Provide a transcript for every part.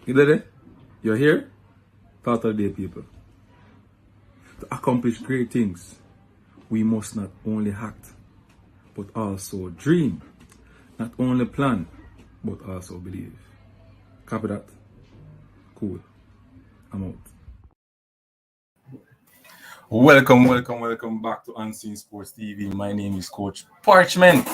You did it? You're here? Thought of the day, people. To accomplish great things, we must not only act, but also dream. Not only plan, but also believe. Copy that? Cool. I'm out. Welcome back to Unseen Sports TV. My name is Coach Parchment.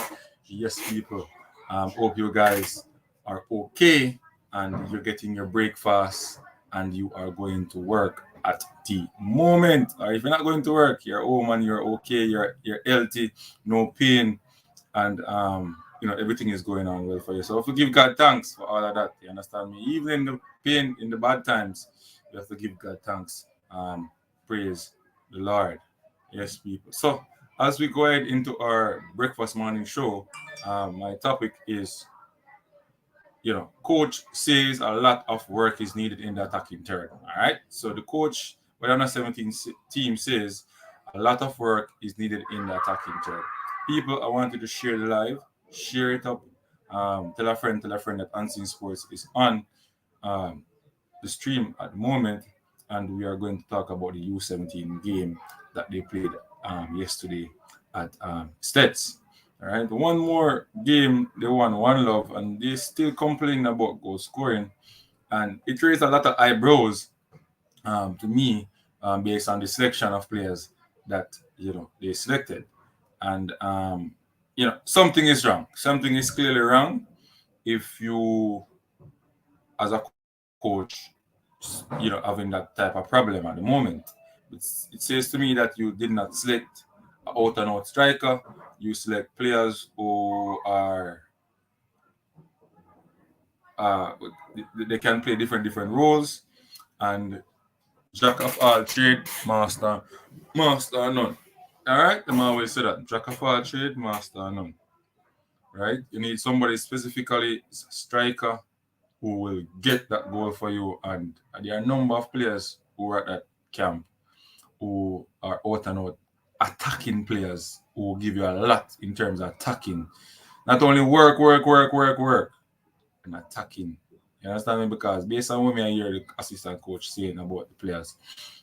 Yes, people. Hope you guys are okay and you're getting your breakfast and you are going to work at the moment. Or if you're not going to work, you're home and you're okay, you're healthy, no pain, and everything is going on well for you. So if you give God thanks for all of that, you understand me? Even in the pain, in the bad times, you have to give God thanks. Praise the Lord. Yes, people. So as we go ahead into our breakfast morning show, my topic is, coach says a lot of work is needed in the attacking third. All right. So the coach, whether on a 17 team, says a lot of work is needed in the attacking third. People, I want you to share the live, share it up, tell a friend that Unseen Sports is on the stream at the moment, and we are going to talk about the U17 game that they played yesterday at Stets. All right, one more game they won 1-0, and they still complaining about goal scoring, and it raised a lot of eyebrows to me based on the selection of players that they selected, and something is wrong. Something is clearly wrong if you, as a coach, having that type of problem at the moment. It says to me that you did not select an out and out striker. You select players who are they can play different roles, and jack of all trade, master none. All right, I'm always say that jack of all trade, master none. Right, you need somebody specifically striker who will get that goal for you, and there are a number of players who are at that camp who are out and out attacking players who will give you a lot in terms of attacking. Not only work, and attacking. You understand me? Because based on what I hear the assistant coach saying about the players,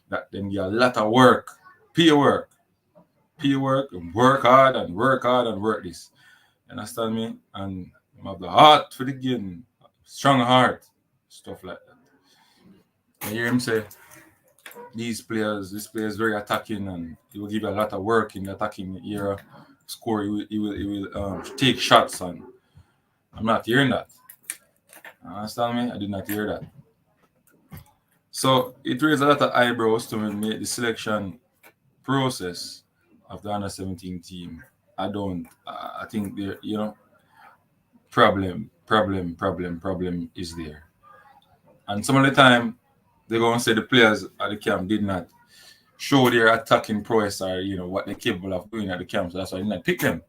that them get a lot of work, peer work, and work hard and work this. You understand me? And have the heart for the game, strong heart, stuff like that. You hear him say, this player is very attacking, and he will give you a lot of work in the attacking era. Score, he will take shots, and I'm not hearing that. You understand me? I did not hear that. So it raised a lot of eyebrows to make the selection process of the under 17 team. I think there, problem is there. And some of the time, they're going to say the players at the camp did not show their attacking prowess, or what they're capable of doing at the camp. So that's why I did not pick them.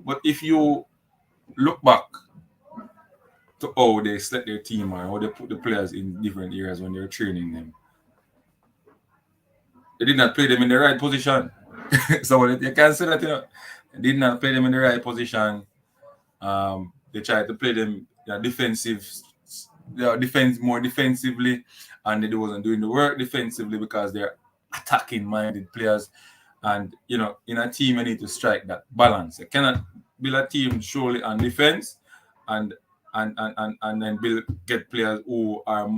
But if you look back to how they select their team or how they put the players in different areas when they're training them, they did not play them in the right position. So you can say that they did not play them in the right position. They tried to play them more defensively, and they wasn't doing the work defensively because they're attacking minded players. And in a team, you need to strike that balance. You cannot build a team solely on defense, and then get players who are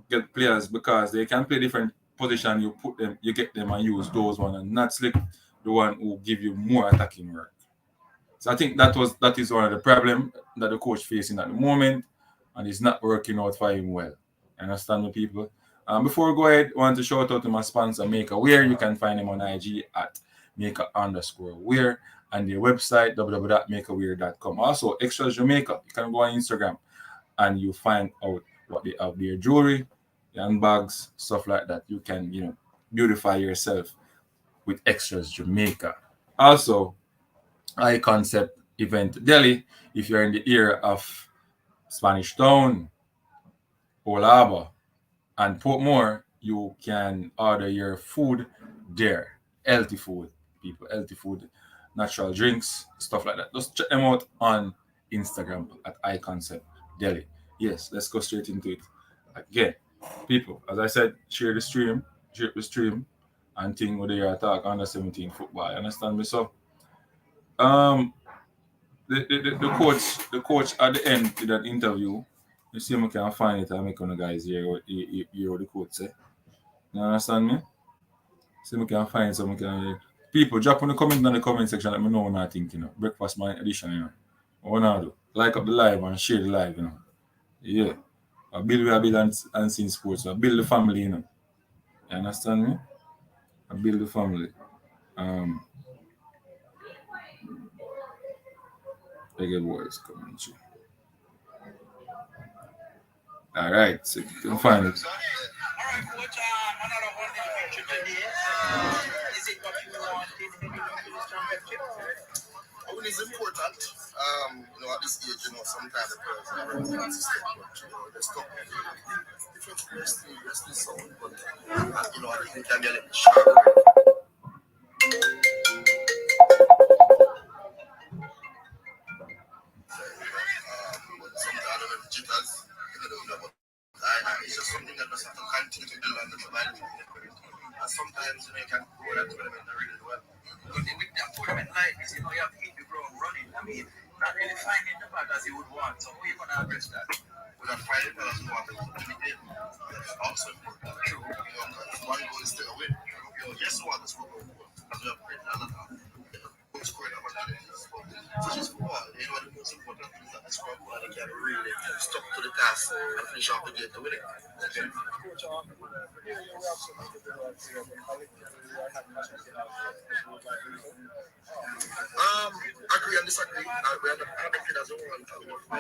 get players because they can play different position. You get them and use those one, and not select the one who give you more attacking work. So I think that is one of the problem that the coach facing at the moment, and it's not working out for him well. Understand me, people? Before we go ahead, I want to shout out to my sponsor, Maker Wear. You can find them on IG at Maker_Wear, and their website www.makerwear.com. Also, Extras Jamaica. You can go on Instagram and you find out what they have, their jewelry, handbags, stuff like that. You can beautify yourself with Extras Jamaica. Also, Eye Concept Event Delhi. If you're in the area of Spanish Town, Old Harbour, and Portmore, you can order your food there. Healthy food, people. Healthy food, natural drinks, stuff like that. Just check them out on Instagram at Eye Concept Delhi. Yes, let's go straight into it. Again, people, as I said, share the stream, and thing with the attack under 17 football. You understand me? So, um, the coach at the end did that interview. You see, I can find it and make on the guys hear what the coach say. You understand me? See, I can find some. People drop on the comment in the comment section. Let me know what I think. Breakfast my edition. What I do? Like up the live and share the live. Yeah. I build where I build and sing sports. I build the family. You understand me? I build the family. Um, Reggae boys coming through. All right, so you can find it. All right, coach. Another one in the picture today. Is it what you want in the championship? I mean, it's important. At this age, sometimes the players are very consistent, but they're stuck in different wrestling sound. But I think it can be a little sharper. But sometimes I don't know jitters. It's just something that just have to continue to build on the development. And sometimes you can go that tournament really well. But with that tournament life is you have to hit the ground running. I mean, not really finding the bag as you would want. So how are you gonna address that? Without finding the as you want to win. That's also important. True. One goal is still a win. Yes, you want to score a goal. Because we have created a lot of scoring opportunities. Such as football, the most important thing is that the score goal and they can really stop to the task and finish off the game to win it. Okay. Agree and disagree. We are not connected as a whole. I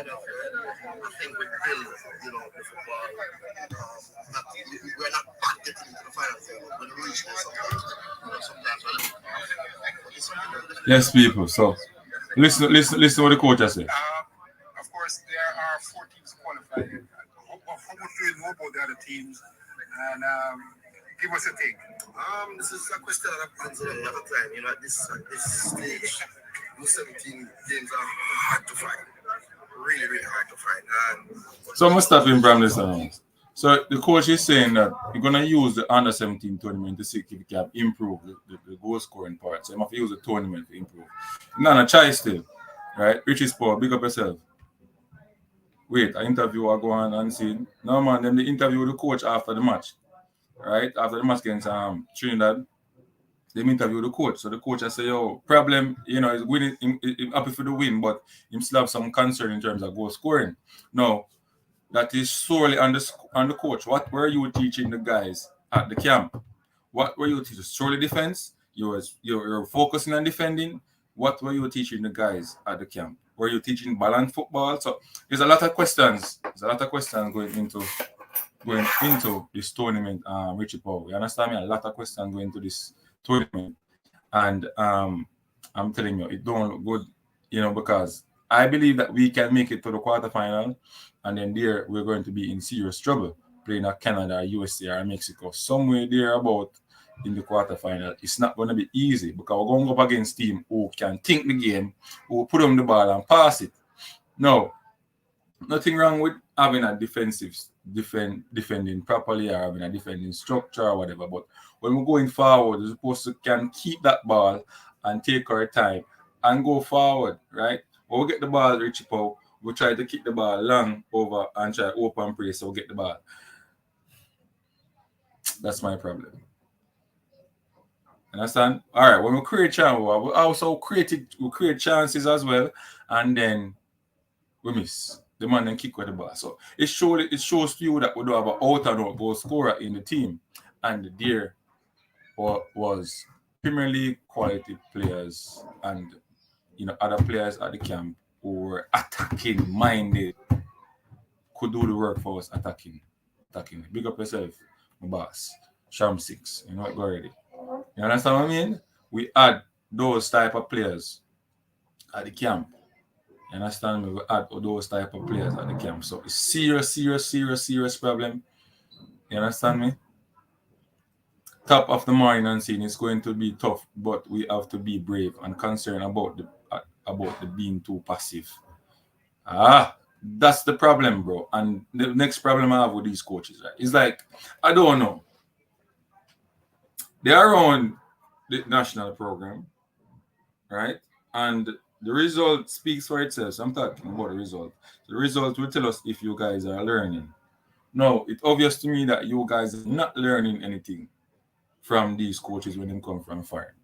think we build, the football. We're not back getting into the final field. When we reach there, sometimes Yes, people. So, listen what the coach has said. Of course, there are 4 teams qualified. How much do you know about the other teams? And give us a take. This is a question that I've answered a lot of time. At this stage, those 17 games are hard to find. Really, really hard to find. So I'm gonna stop in Bramley's around. So the coach is saying that you're gonna use the under 17 tournament to see if you can improve the goal scoring part. So you have to use the tournament to improve. Nana Chai still, right? Richie Sport, big up yourself. Wait, an interview I go on and see. No man, then they interview the coach after the match. Right? After the match against Trinidad, they interview the coach. So the coach I say, problem, is winning, him happy for the win, but him still have some concern in terms of goal scoring. No, that is solely on the coach. What were you teaching the guys at the camp? What were you teaching? Solely defense? You're focusing on defending. What were you teaching the guys at the camp? Were you teaching balanced football? So there's a lot of questions. There's a lot of questions going into this tournament, Richie Paul. You understand me? A lot of questions going into this tournament. And I'm telling you, it don't look good, because I believe that we can make it to the quarterfinal, and then there we're going to be in serious trouble playing at Canada, USA, or Mexico. Somewhere there about in the quarterfinal. It's not going to be easy because we're going up against team who can think the game, who put on the ball and pass it. No, nothing wrong with having a defending properly or having a defending structure or whatever. But when we're going forward, we're supposed to can keep that ball and take our time and go forward, right? When we get the ball, Richie Paul, we try to kick the ball long over and try open play so we get the ball. That's my problem. Understand? All right. When we create chances, we also create chances as well, and then we miss. The man then kick with the ball. So it shows to you that we don't have an out and out goal scorer in the team, and there was Premier League quality players and other players at the camp who were attacking minded, could do the work for us attacking. Big up yourself, my boss. Sham 6. You know it already. You understand what I mean? We add those type of players at the camp. You understand me? We add those type of players at the camp. So it's serious problem. You understand me? Top of the morning and scene is going to be tough, but we have to be brave and concerned about the being too passive. That's the problem, bro. And the next problem I have with these coaches, right? Is like, I don't know. They are on the national program, right? And the result speaks for itself. So I'm talking about the result. The result will tell us if you guys are learning. No, it's obvious to me that you guys are not learning anything from these coaches when they come from foreign.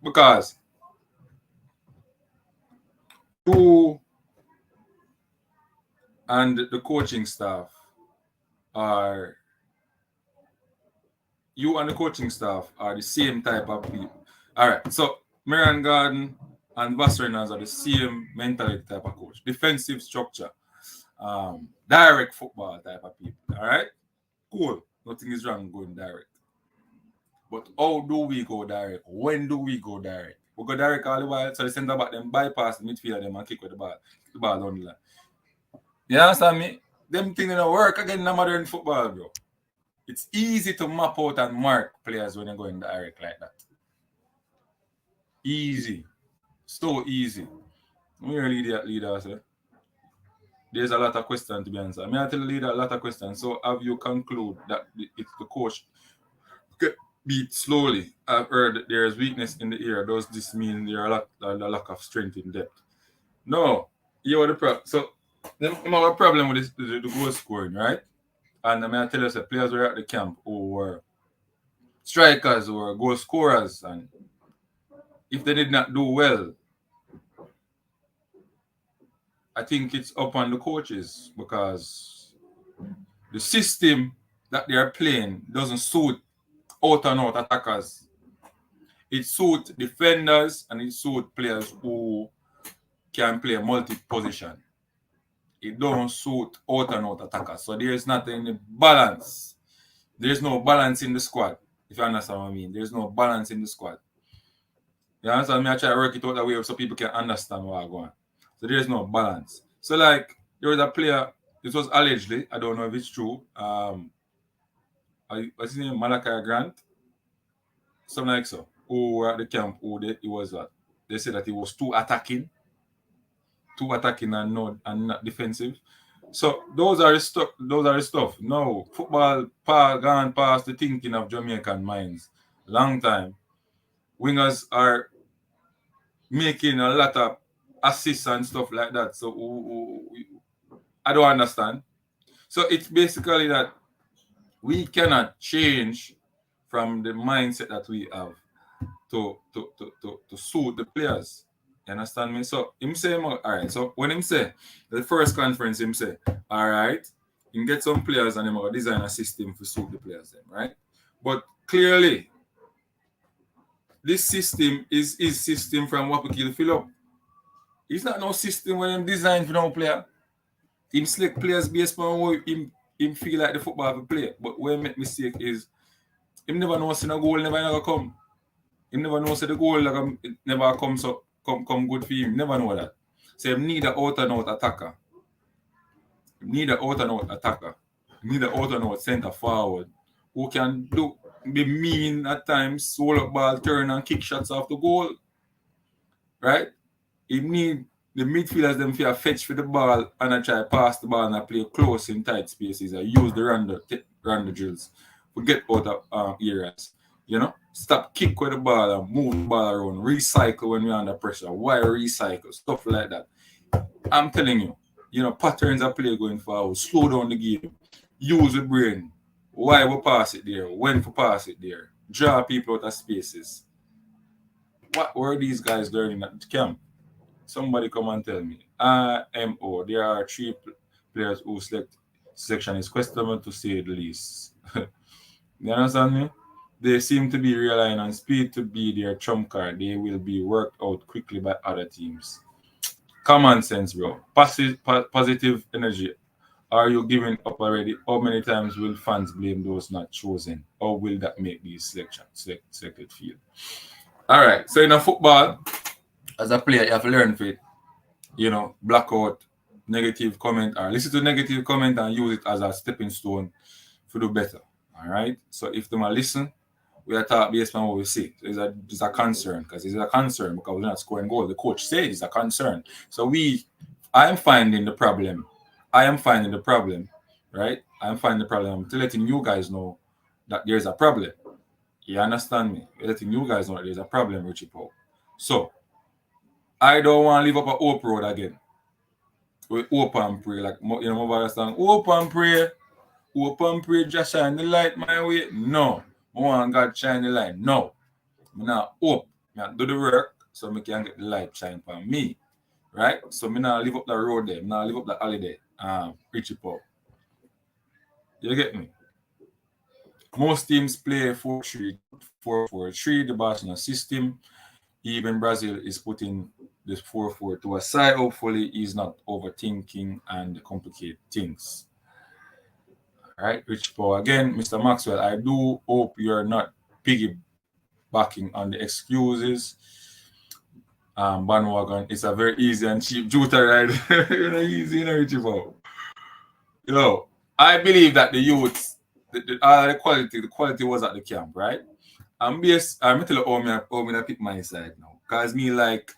Because you and the coaching staff are the same type of people. All right, so Marian Garden and Vassarinas are the same mentality type of coach, defensive structure, direct football type of people. All right, cool. Nothing is wrong going direct. But how do we go direct? When do we go direct? We go direct all the while, so the centre back them bypass the midfielder them and kick with the ball down the line. You understand me? Them things don't work again in modern football, bro. It's easy to map out and mark players when you're going direct like that. Easy. So easy. We're leader, sir. There's a lot of questions to be answered. I tell the leader a lot of questions. So have you conclude that it's the coach get beat slowly? I've heard that there's weakness in the area. Does this mean there are a lack of strength in depth? No. You are the problem. So they have a problem with the goal scoring, right? And I'm going to tell you, that players were at the camp who were strikers or goal scorers, and if they did not do well, I think it's up on the coaches because the system that they are playing doesn't suit out and out attackers. It suits defenders and it suits players who can play multi-position. It don't suit out and out attackers. So there's not any balance. There's no balance in the squad, if you understand what I mean. There's no balance in the squad. You understand me? I try to work it out that way so people can understand what I'm going. So there's no balance. So like there was a player, this was allegedly, I don't know if it's true. What's his name? Malachi Grant? Something like so. Who were at the camp, he was that. They said that he was too attacking and not defensive. So those are the stuff. No, football gone past the thinking of Jamaican minds. Long time. Wingers are making a lot of assists and stuff like that. So I don't understand. So it's basically that we cannot change from the mindset that we have to suit the players. You understand me? So him say, all right. So when him say the first conference, him say, all right, you can get some players and him will design a system to suit the players, then, right? But clearly, this system is his system from what we can fill up. It's not no system when him design for no player. Him select players based on how him feel like the football to play. But where make mistake is him never know see no goal never come. Him never know see the goal like never come so come good for him. Never know that. So you need an out and out attacker. You need an out and out attacker. You need an out and out centre forward who can be mean at times, hold up ball, turn and kick shots off the goal. Right? You need the midfielders them for fetch for the ball and try pass the ball and play close in tight spaces and use the run the drills. Forget out of areas. You know, stop kick with the ball and move the ball around. Recycle when we're under pressure. Why recycle? Stuff like that. I'm telling you, patterns of play going forward. Slow down the game. Use the brain. Why we pass it there? When to pass it there? Draw people out of spaces. What were these guys learning at the camp? Somebody come and tell me. MO. There are 3 players who selection is questionable to say the least. You understand me? They seem to be relying on speed to be their trump card. They will be worked out quickly by other teams. Common sense, bro. Positive energy. Are you giving up already? How many times will fans blame those not chosen? Or will that make these selected feel? All right. So in a football, as a player, you have to learn for it. Block out negative comment or listen to negative comment and use it as a stepping stone to do better. All right. So if they listen, we are talking based on what we see. So it's a concern because it's a concern because we're not scoring goals. The coach said it's a concern. So we, I'm finding the problem. I am finding the problem, right? I'm finding the problem. I'm letting you guys know that there's a problem. You understand me? I'm letting you guys know that there's a problem, Richie Paul. So I don't want to live up a hope road again. We hope and pray, like you know, my understand. Hope and pray. Hope and pray, just shine the light my way. No. I want God shine the light. No. I not hope. I do the work so I can get the light shine for me. Right? So I not live up the road there. I not live up the alley there. Richie Paul. You get me? Most teams play 4-3, 4-4-3, the Barcelona system. Even Brazil is putting this 4-4 to a side. Hopefully, he's not overthinking and complicate things. All right, Rich Paul. Again, Mr. Maxwell, I do hope you're not piggybacking on the excuses. Bandwagon, it's a very easy and cheap Juta ride. Easy, Rich Paul. I believe that the youth, the quality was at the camp, right? I'm tell you how me pick my side now. Because me like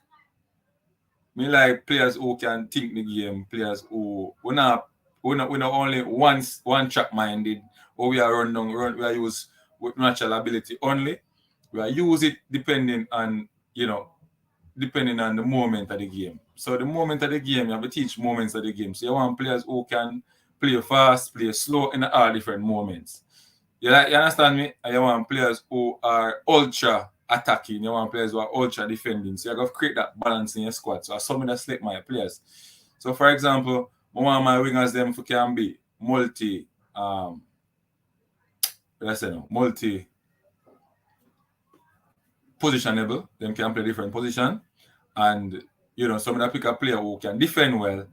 players who can think the game, players who we're not only one track minded, or we are we are use with natural ability only. We are use it depending on the moment of the game. So the moment of the game, you have to teach moments of the game. So you want players who can play fast, play slow in all different moments. You understand me? And you want players who are ultra attacking. You want players who are ultra defending. So you have to create that balance in your squad. So I saw me that select my players. So for example, I want my wingers them for can be multi positionable. Them can play different position. And some of that pick a player who can defend well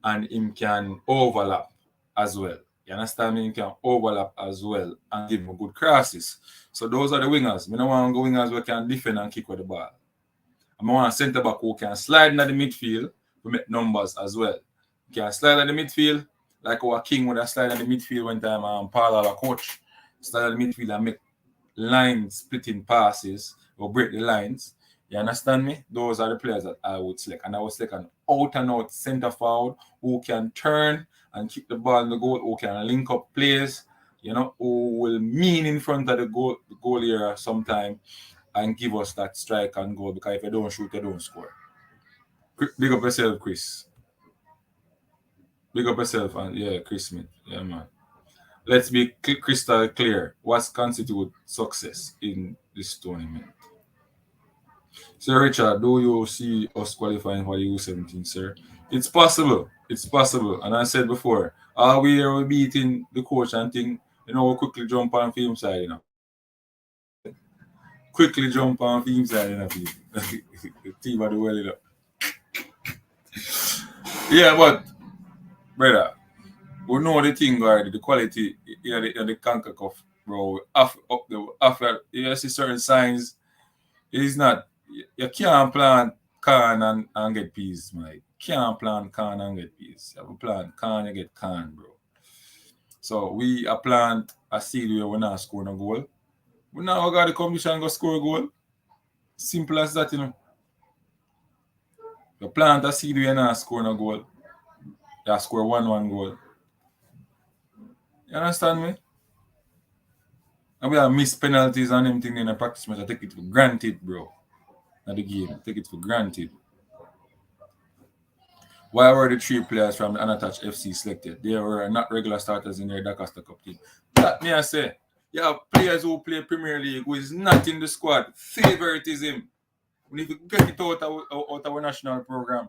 and him can overlap as well. You understand me? He can overlap as well and give him good crosses. So those are the wingers. I don't want to go wingers who can defend and kick with the ball. I want a centre back who can slide in the midfield to make numbers as well. He can slide in the midfield like our King would have slide in the midfield when time Paul, our coach, slide in the midfield and make line splitting passes or break the lines. You understand me? Those are the players that I would select. And I would select an out and out centre forward who can turn and kick the ball in the goal, who can link up plays, who will mean in front of the goal area sometime and give us that strike and goal, because if you don't shoot, you don't score. Big up yourself, Chris. Big up yourself, and Chris Smith. Yeah, man. Let's be crystal clear. What constitutes success in this tournament? Sir Richard, do you see us qualifying for the U17, sir? It's possible. It's possible. And I said before, all we are beating the coach and thing, we'll quickly jump on film side, Quickly jump on film side, The team are the well, Yeah, but, brother, we know the thing already, the quality in the Conquer Cup, bro. After you see certain signs, it's not. You can't plant corn and get peas, man. Can't plant corn and get peas. You have to plant corn, you get corn, bro. So we plant a seed where we're not scoring a goal. We now got the competition go score a goal. Simple as that, You plant a seed where you're not scoring a goal. You score 1-1 goal. You understand me? And we have missed penalties and everything in the practice match. I take it for granted, bro. At the game. Take it for granted. Why were the 3 players from the Unattached FC selected? They were not regular starters in their Dakar Cup team. That me I say. You have players who play Premier League who is not in the squad. Favoritism. We need to get it out of our national program.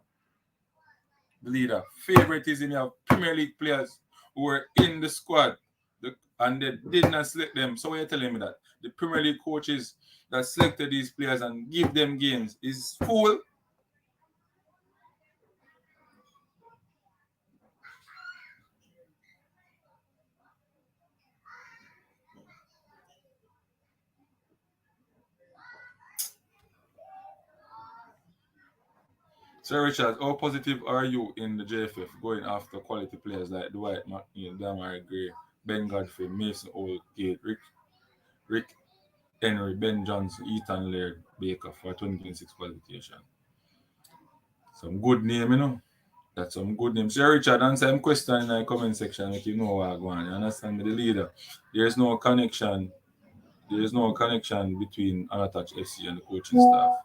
The leader. Favoritism. You have Premier League players who were in the squad and they did not select them. So why are you telling me that? The Premier League coaches that selected these players and give them games is fool. Sir Richard, how positive are you in the JFF going after quality players like Dwight McNeil, Damari Gray, Ben Godfrey, Mason Oldgate, Rick Henry, Ben Johnson, Ethan Laird, Baker for 2026 qualification? Some good name, That's some good names. Sir Richard, answer him question in the comment section. Let you know what I go on. You understand me, the leader. There is no connection. There is no connection between Unattached FC and the coaching staff.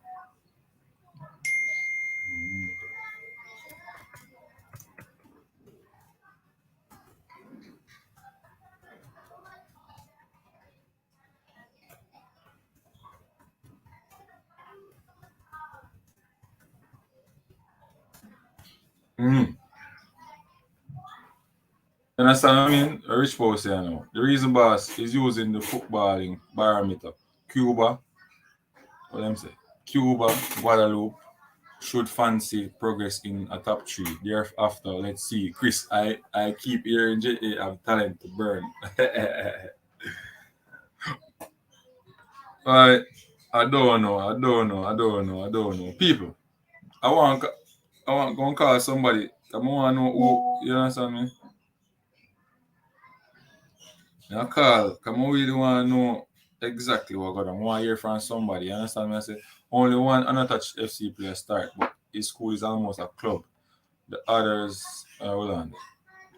Mm. You understand what I mean? A rich post here now. The reason boss is using the footballing barometer. Cuba, what them say? Cuba, Guadeloupe should fancy progress in a top three. Thereafter, let's see. Chris, I keep hearing JA have talent to burn. I don't know. People, I want to go and call somebody. I want to know who, you understand me? I call, come on, really want to know exactly what got on. I want to hear from somebody. You understand me? I say, only one Unattached FC player start, but his school is almost a club. The others, hold on.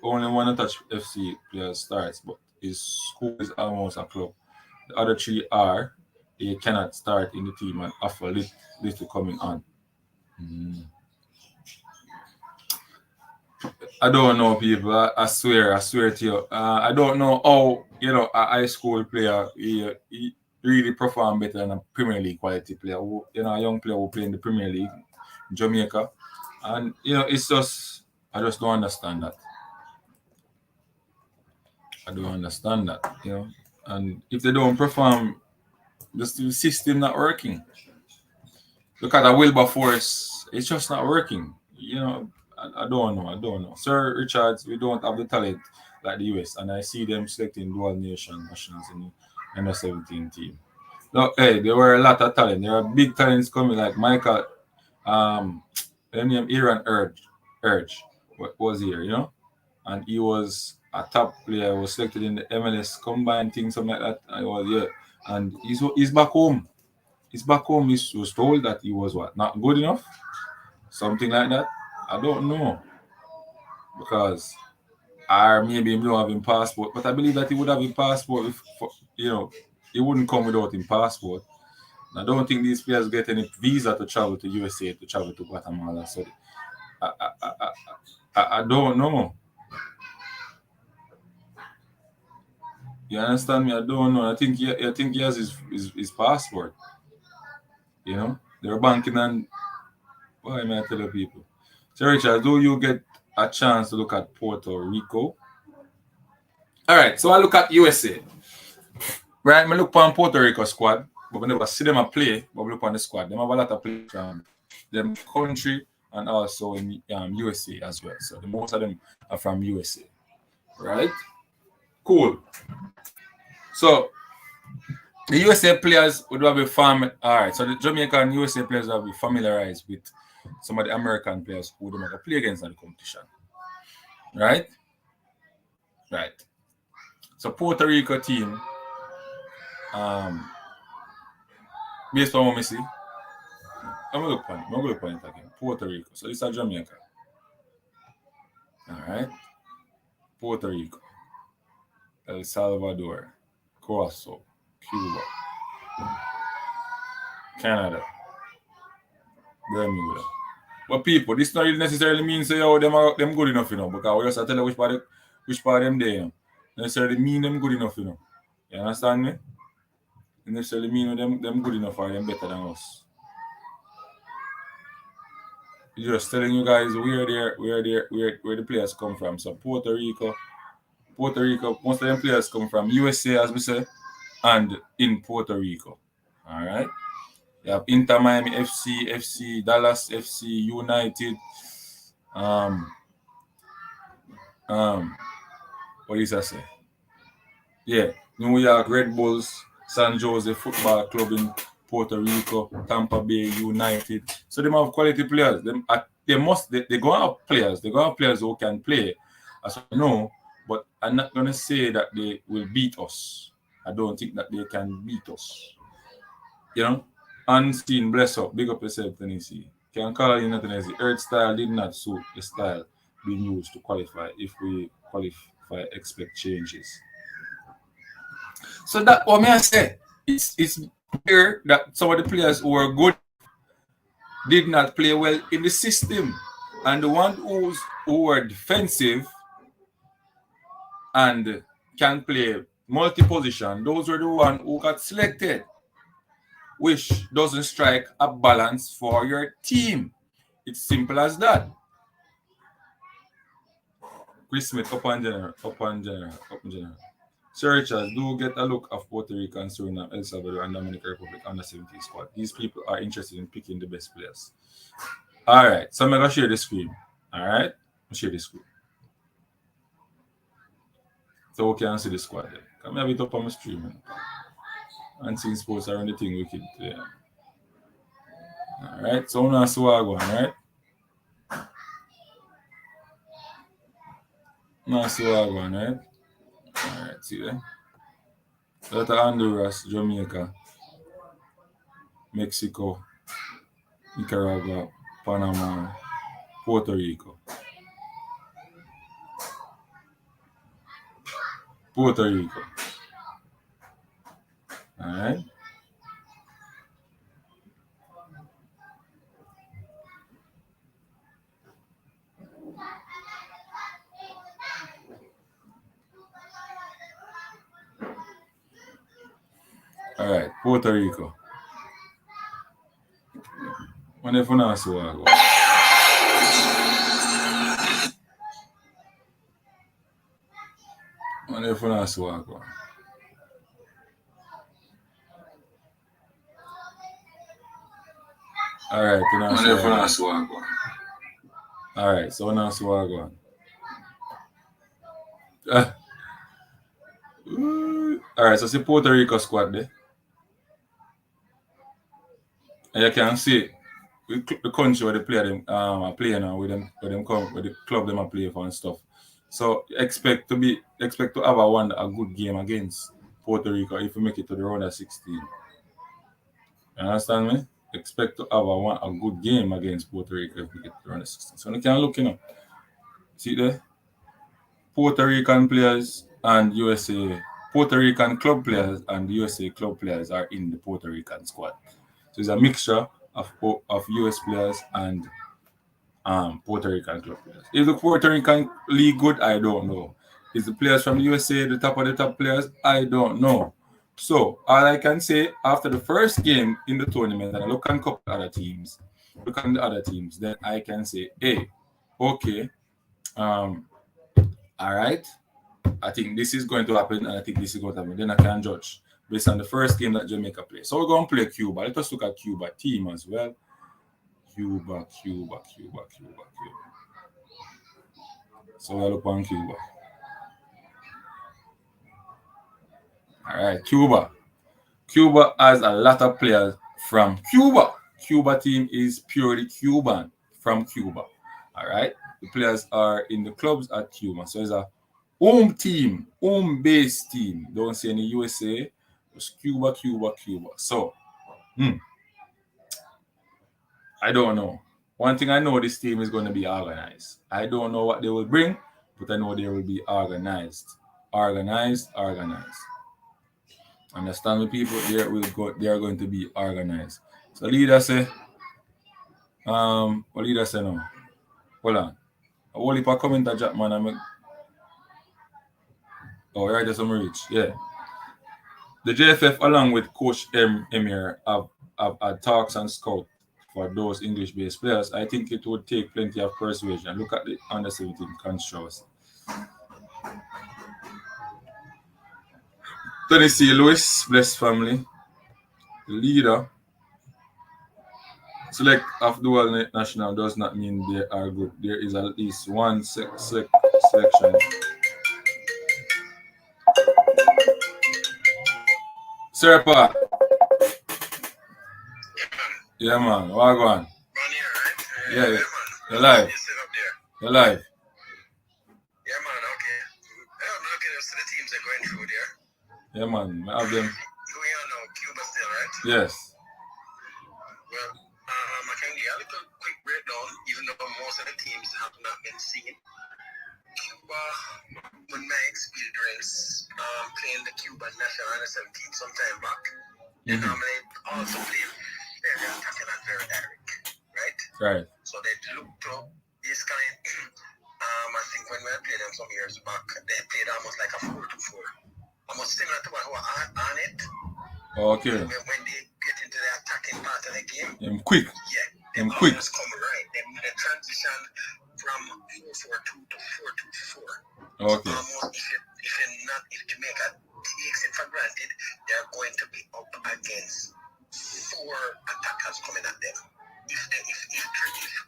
Only one Unattached FC player starts, but his school is almost a club. The other three are, they cannot start in the team and offer little coming on. I don't know, people. I swear to you. I don't know how, a high school player he really perform better than a Premier League quality player. A young player who play in the Premier League in Jamaica. And, it's just, I just don't understand that. I don't understand that, And if they don't perform, the system not working. Look at the Wilberforce. It's just not working. I don't know. Sir Richards, we don't have the talent like the US, and I see them selecting dual nation nationals in the under 17 team. No, hey, there were a lot of talent. There are big talents coming like Michael, the name Aaron Urge was here, and he was a top player. Was selected in the MLS combined thing, something like that. And he was and he's back home. He's back home. He was told that he was not good enough, something like that. I don't know because maybe he don't have his passport, but I believe that he would have his passport. He wouldn't come without his passport. And I don't think these players get any visa to travel to USA to travel to Guatemala. So I don't know. You understand me? I don't know. I think he has his passport. They're banking on. Why am I telling people? So Richard, do you get a chance to look at Puerto Rico? All right, so I look at USA. Right, I look on Puerto Rico squad, but we never see them play, but we look on the squad. They have a lot of players from them country and also in USA as well. So most of them are from USA. Right? Cool. So the USA players would have been alright. So the Jamaican USA players will be familiarized with some of the American players who don't play against in the competition. Right? Right. So Puerto Rico team, based on what I see, I'm gonna look on it again. Puerto Rico. So this is Jamaica. Alright. Puerto Rico. El Salvador. Curacao. Cuba. Canada. Bermuda. But people, this not really necessarily means them good enough, because we just tell you which part of them they necessarily mean them good enough, You understand me? It necessarily mean them good enough or them better than us. Just telling you guys where the players come from. So Puerto Rico, most of them players come from USA, as we say, and in Puerto Rico. All right. You have Inter Miami FC, Dallas FC, United. What is that say? Yeah, New York Red Bulls, San Jose Football Club in Puerto Rico, Tampa Bay United. So they have quality players. They go have players. They go have players who can play, as I know. But I'm not gonna say that they will beat us. I don't think that they can beat us. Unseen, bless up, big up yourself, Tennessee. Can call it nothing else. The earth style did not suit the style being used to qualify. If we qualify, expect changes. So that what may I say? It's clear that some of the players who were good did not play well in the system. And the ones who were defensive and can play multi-position, those were the ones who got selected, which doesn't strike a balance for your team. It's simple as that. Chris Smith, up on general. Sir Richards, do get a look of Puerto Rico and Suriname, El Salvador, and Dominican Republic under 17 squad. These people are interested in picking the best players. All right, so I'm going to share the screen. All right, I'll share the screen. So we can see the squad there. Come have it up on my stream. And seeing sports around the thing we keep there. All right, so now swag one, right? Now swag one, right? All right, see there? That's Honduras, Jamaica, Mexico, Nicaragua, Panama, Puerto Rico. Puerto Rico. All right. All right, Puerto Rico. When if not so go. When if not so go. All right, when if not so go. All right, so now so go. All right, so see Puerto Rico squad there. And you can see the country where they play them are playing now with them come with the club them are playing for and stuff. So expect to have a good game against Puerto Rico if we make it to the round of 16. You understand me? Expect to have a good game against Puerto Rico if we get to the round of 16. So you can look, see there? Puerto Rican players and USA, Puerto Rican club players and USA club players are in the Puerto Rican squad. So it's a mixture of US players and Puerto Rican club players. Is the Puerto Rican league good? I don't know. Is the players from the USA the top of the top players? I don't know. So all I can say after the first game in the tournament, and I look at a couple other teams, then I can say, hey, okay, all right, I think this is going to happen, and I think this is going to happen. Then I can judge based on the first game that Jamaica played. So we're going to play Cuba. Let us look at Cuba team as well. Cuba. So we'll look on Cuba. All right, Cuba. Cuba has a lot of players from Cuba. Cuba team is purely Cuban from Cuba. All right, the players are in the clubs at Cuba. So it's a home team, home-based team. Don't see any USA. It's Cuba. So, I don't know. One thing I know, this team is going to be organized. I don't know what they will bring, but I know they will be organized. Organized. Understand me, people? They are going to be organized. So leader say, what leader say now? Hold on. I will leave a comment at Jack, man. Oh, right, there's some reach. Yeah. The JFF, along with Coach Emir, have had talks and scout for those English-based players. I think it would take plenty of persuasion. Look at the under 17 controversy. Tony C. Lewis, blessed family, the leader. Select of dual national does not mean they are good. There is at least one selection. Sir Pa. Yeah, man. What go on? Yeah, you're live. You're live. Yeah, man, okay. I'm looking at the teams they're going through there. Yeah, man. I have them. You know Cuba still, right? Yes. Well, I can get a little quick breakdown, even though most of the teams have not been seen. Cuba, in my experience, playing the Cuban national under 17 some time back, they normally also play very attacking and very direct, right? Right. So they look to basically, I think when we played them some years back, they played almost like a 4-2-4, almost similar to what we are on it. Okay. When they get into the attacking part of the game, Quick. yeah, they Quick. almost come right. They transition from 4-4-2 to 4-2-4. Okay. Almost if Jamaica takes it for granted, they're going to be up against 4 attackers coming at them. If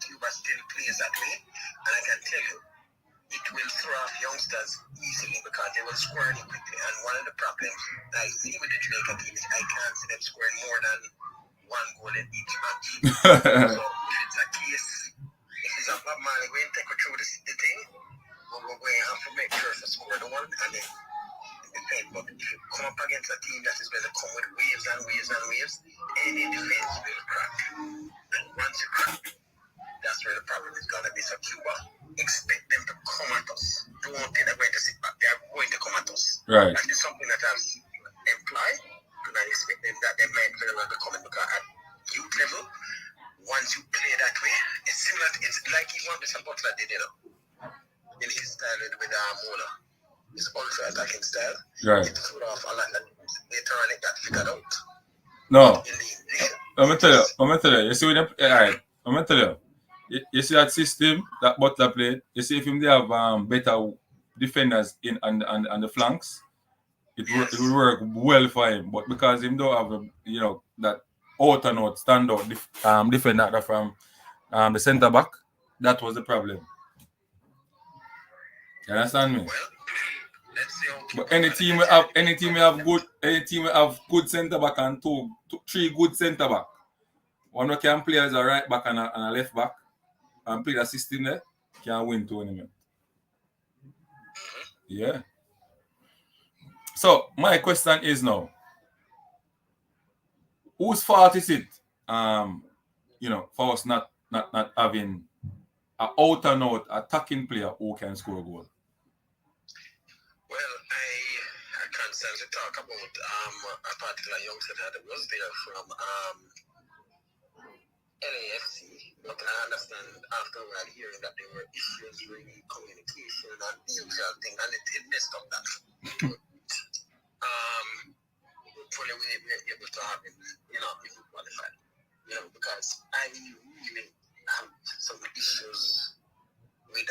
Cuba still plays that way, and I can tell you, it will throw off youngsters easily because they will score really quickly. And one of the problems I see with the Jamaica team is I can't see them scoring more than 1 goal in each match. So if it's a case, if it's a Bob Marley going to take you through the thing, we're going to have to make sure to score the one and then defend. But if you come up against a team that is going to come with waves and waves and waves, any defense will crack. And once you crack, that's where the problem is going to be. So Cuba, expect them to come at us. Don't think they're going to sit back. They're going to come at us. Right. That is something that I've implied, and I expect them that they might very well be coming because at youth level, once you play that way, it's similar. It's like even Mr. Butler did, in his style with Mona. His ultra-attacking style. Right. It threw off a lot. Later on, it got figured out. No. In the initial. I'm gonna tell you. You see when alright. I'm gonna tell you. You see that system that Butler played. You see if him they have better defenders in on the flanks, it will work well for him. But because him don't have that out and out standout defender from the centre back, that was the problem. You understand me? Well, let's see how But any team we have good centre back and 3 good centre back. One who can play as a right back and a left back and play the system there can win tournament. Yeah. So my question is now, whose fault is it? For us not having an out and out attacking player who can score a goal. Well, I constantly talk about a particular youngster that was there from LAFC, but I understand after a while hearing that there were issues with communication and the usual thing, and it messed up that. Hopefully we're able to have him, if we qualify, because I really have some issues with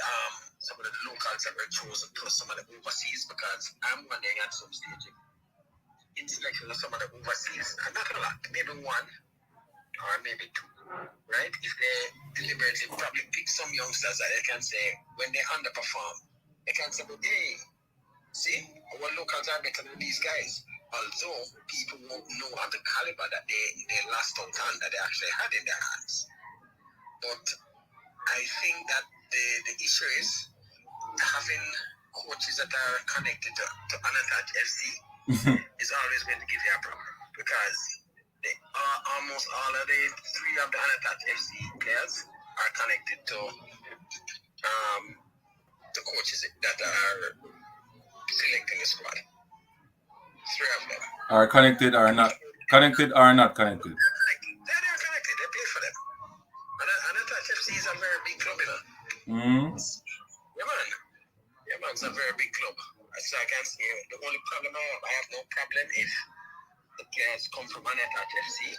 some of the locals that were chosen plus some of the overseas, because I'm wondering at some stage in selection of some of the overseas, I'm not gonna lie, maybe 1 or maybe 2, right? If they deliberately probably pick some youngsters that they can say when they underperform, they can say, hey, see, our locals are better than these guys. Although people won't know of the caliber that they lost out on that they actually had in their hands. But I think that the issue is having coaches that are connected to Unattached FC is always going to give you a problem, because almost all of the 3 of the Unattached FC players are connected to the coaches that are selecting the squad. 3 of them are connected or not connected. They're connected. They pay for them. And Unattached FC is a very big club, Mm-hmm. Yeah, man, it's a very big club. So I can say the only problem I have no problem if the players come from Unattached FC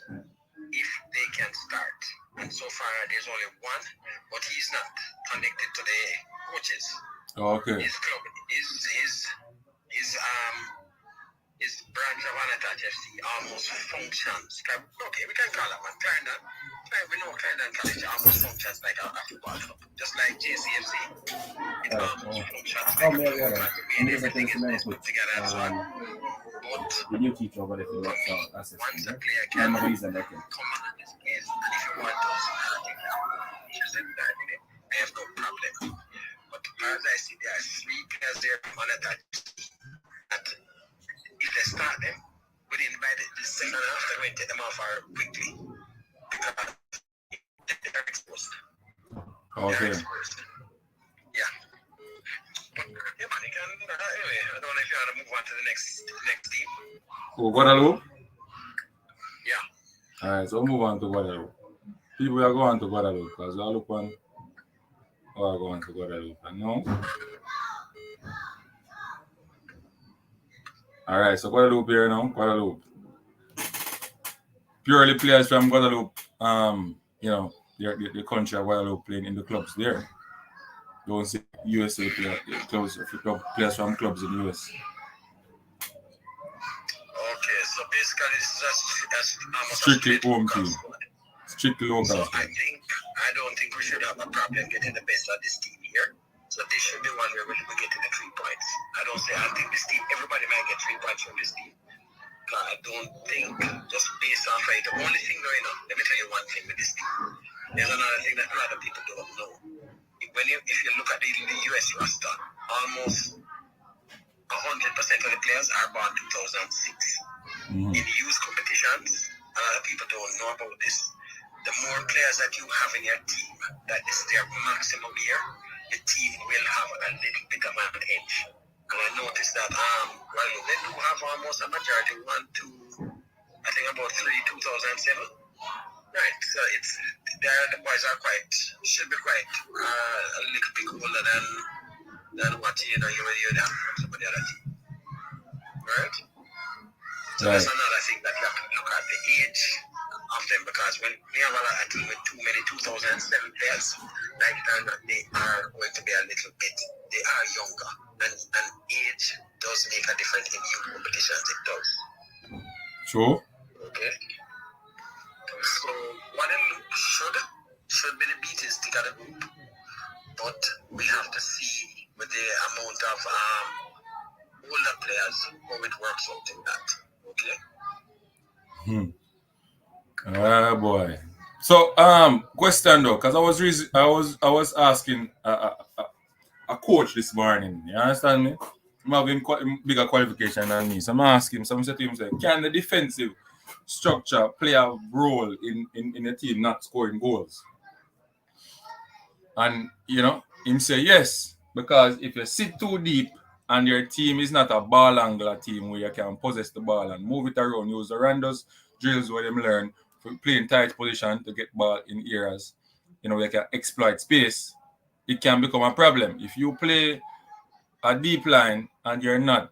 if they can start. And so far there's only 1, but he's not connected to the coaches. Okay. His club his branch of Unattached FC almost functions. Okay, we can call it one. Clarendon. We know Clarendon College almost functions like a football club. Just like JCFC. It almost functions like a football club. Everything is put together and so on. But the new teacher over there for the once a player can come on this place, and if you want us, I have no problem. But as I see, there are 3 players there from Unattached that if they start them, within by the second half, they're going to take them off quickly because they're exposed. Okay. Yeah. Yeah, man, you can do that anyway. I don't know if you want to move on to the next team. Oh, Guadeloupe? Yeah. Alright, so we'll move on to Guadeloupe. People are going to Guadeloupe because all up on are going to Guadeloupe. No? Alright, so Guadeloupe here now. Guadeloupe. Purely players from Guadeloupe, you know, the country of Guadeloupe playing in the clubs there. Don't see USA players from clubs in the US. Okay, so basically this is almost Strictly a split home local team. squad. Strictly local So squad. I don't think we should have a problem getting the best of this team here. So this should be one where we're getting the 3 points. I think this team, everybody might get 3 points from this team. I don't think, just based off it, the only thing going on, let me tell you one thing with this team. There's another thing that a lot of people don't know. If you look at the US roster, almost 100% of the players are born 2006. In youth competitions, a lot of people don't know about this. The more players that you have in your team, that is their maximum year, the team will have a little bit of an edge. And I noticed that they do have almost a majority, 1, 2, I think about 3, 2007. Right, so the boys should be quite a little bit older than what you would have from some of the other team. Right? So that's another thing that you have to look at the age of them, because when we have a team with too many 2007 players, like they are going to be a little bit, they are younger, and age does make a difference in youth competitions. It does. True. Okay. So what should be the beating stick of the group, but we have to see with the amount of older players how it works out in that. Okay. Ah boy. So question though, because I was asking a coach this morning. You understand me? I'm having bigger qualification than me. So I'm asking him, someone said to him, say, can the defensive structure play a role in a team not scoring goals? And you know, him say yes, because if you sit too deep and your team is not a ball angler team where you can possess the ball and move it around, use the randos, drills where them learn for playing tight position to get ball in areas, you know, you can exploit space, it can become a problem. If you play a deep line and you're not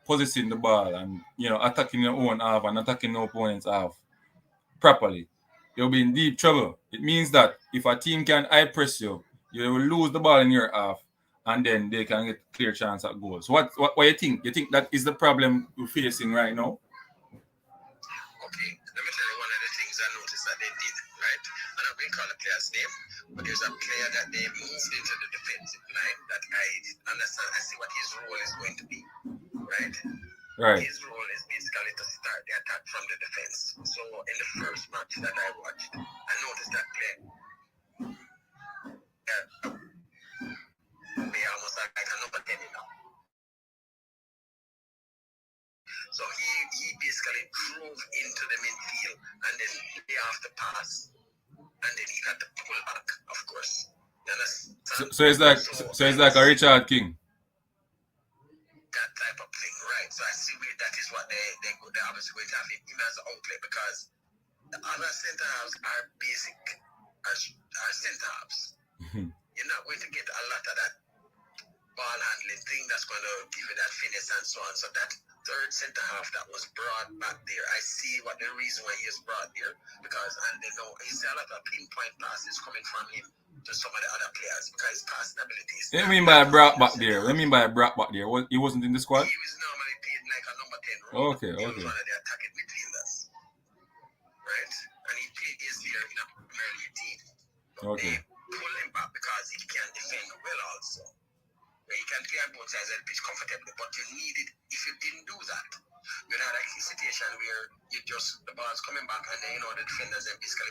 possessing the ball and, you know, attacking your own half and attacking the opponent's half properly, you'll be in deep trouble. It means that if a team can high press you, you will lose the ball in your half, and then they can get clear chance at goals. So what do you think? You think that is the problem we're facing right now? Okay, let me tell you one of the things I noticed that they did, right? I don't recall the player's name, but there's a player that they moved into the defensive line that I didn't understand. I see what his role is going to be, right? Right. His role is basically to start the attack from the defense. So in the first match that I watched, I noticed that player almost like a number 10 now. So he basically drove into the midfield and then he off the pass, and then he had to pull back, of course. You understand? So it's like a Richard King. That type of thing, right? So I see that is what they obviously going to have him as an outlet, because the other center halves are basic are center halves. You're not going to get a lot of that ball handling thing that's going to give you that finesse and so on. So that third center half that was brought back there, I see what the reason why he is brought there, because you know he's a lot of pinpoint passes coming from him to some of the other players, because his passing abilities. What do you mean by brought back there? What do you mean by brought back there? He wasn't in the squad? He was normally played like a number 10 role. Okay. He was one of the attacking midfielders, right? And he played his year in a Premier League team. Okay. They pull him back because he can defend well also. He can play on both sides of the pitch comfortably, but you need it. If you didn't do that, you'd have a situation where the ball's coming back and then, you know, the defenders then basically,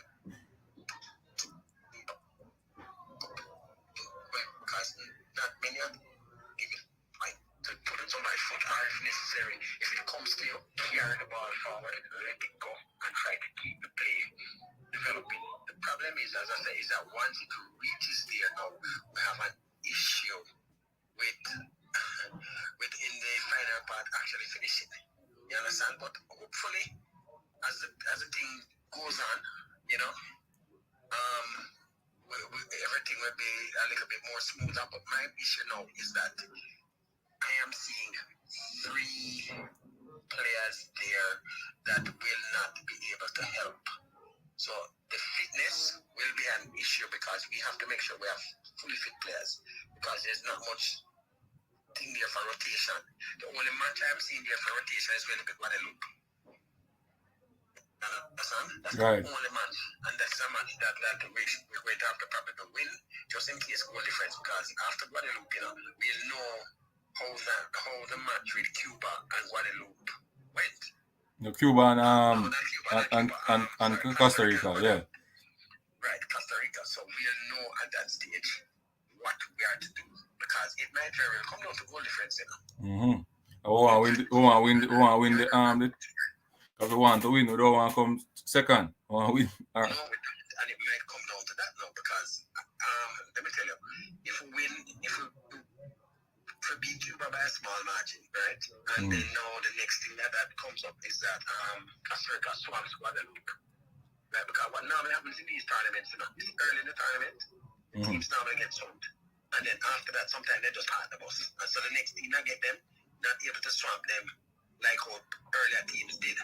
because not many of give it to put it on my foot, or if necessary, if it comes to you, carry the ball forward, let it go, and try to keep the play developing. The problem is, as I said, is that once it reaches there now, hopefully, as the thing goes on, everything will be a little bit more smoother. But my issue now is that I am seeing 3 players there that will not be able to help. So the fitness will be an issue because we have to make sure we have fully fit players because there's not much thing there for rotation. The only match I'm seeing there for rotation is really big Guadeloupe. That's Right. the only match, and that's a match that we're going to have to probably win just in case goal difference because after Guadeloupe, we'll know how the match with Cuba and Guadeloupe went. The Cuba and sorry, Costa Rica, yeah. Right, Costa Rica. So we'll know at that stage what we are to do because it might very well come down to goal difference. Mm-hmm. We want to win the because we want to win. We don't want to come second. We want to win. All right. No, and it might come down to that now because let me tell you, if we beat Cuba by a small margin, right? And then now the next thing that comes up is that Costa Rica swamps Guadeloupe. Right? Because what normally happens in these tournaments, is early in the tournament, the teams normally get swamped. And then after that, sometimes they just hard the bus. And so the next team that get them, not able to swamp them like how earlier teams did.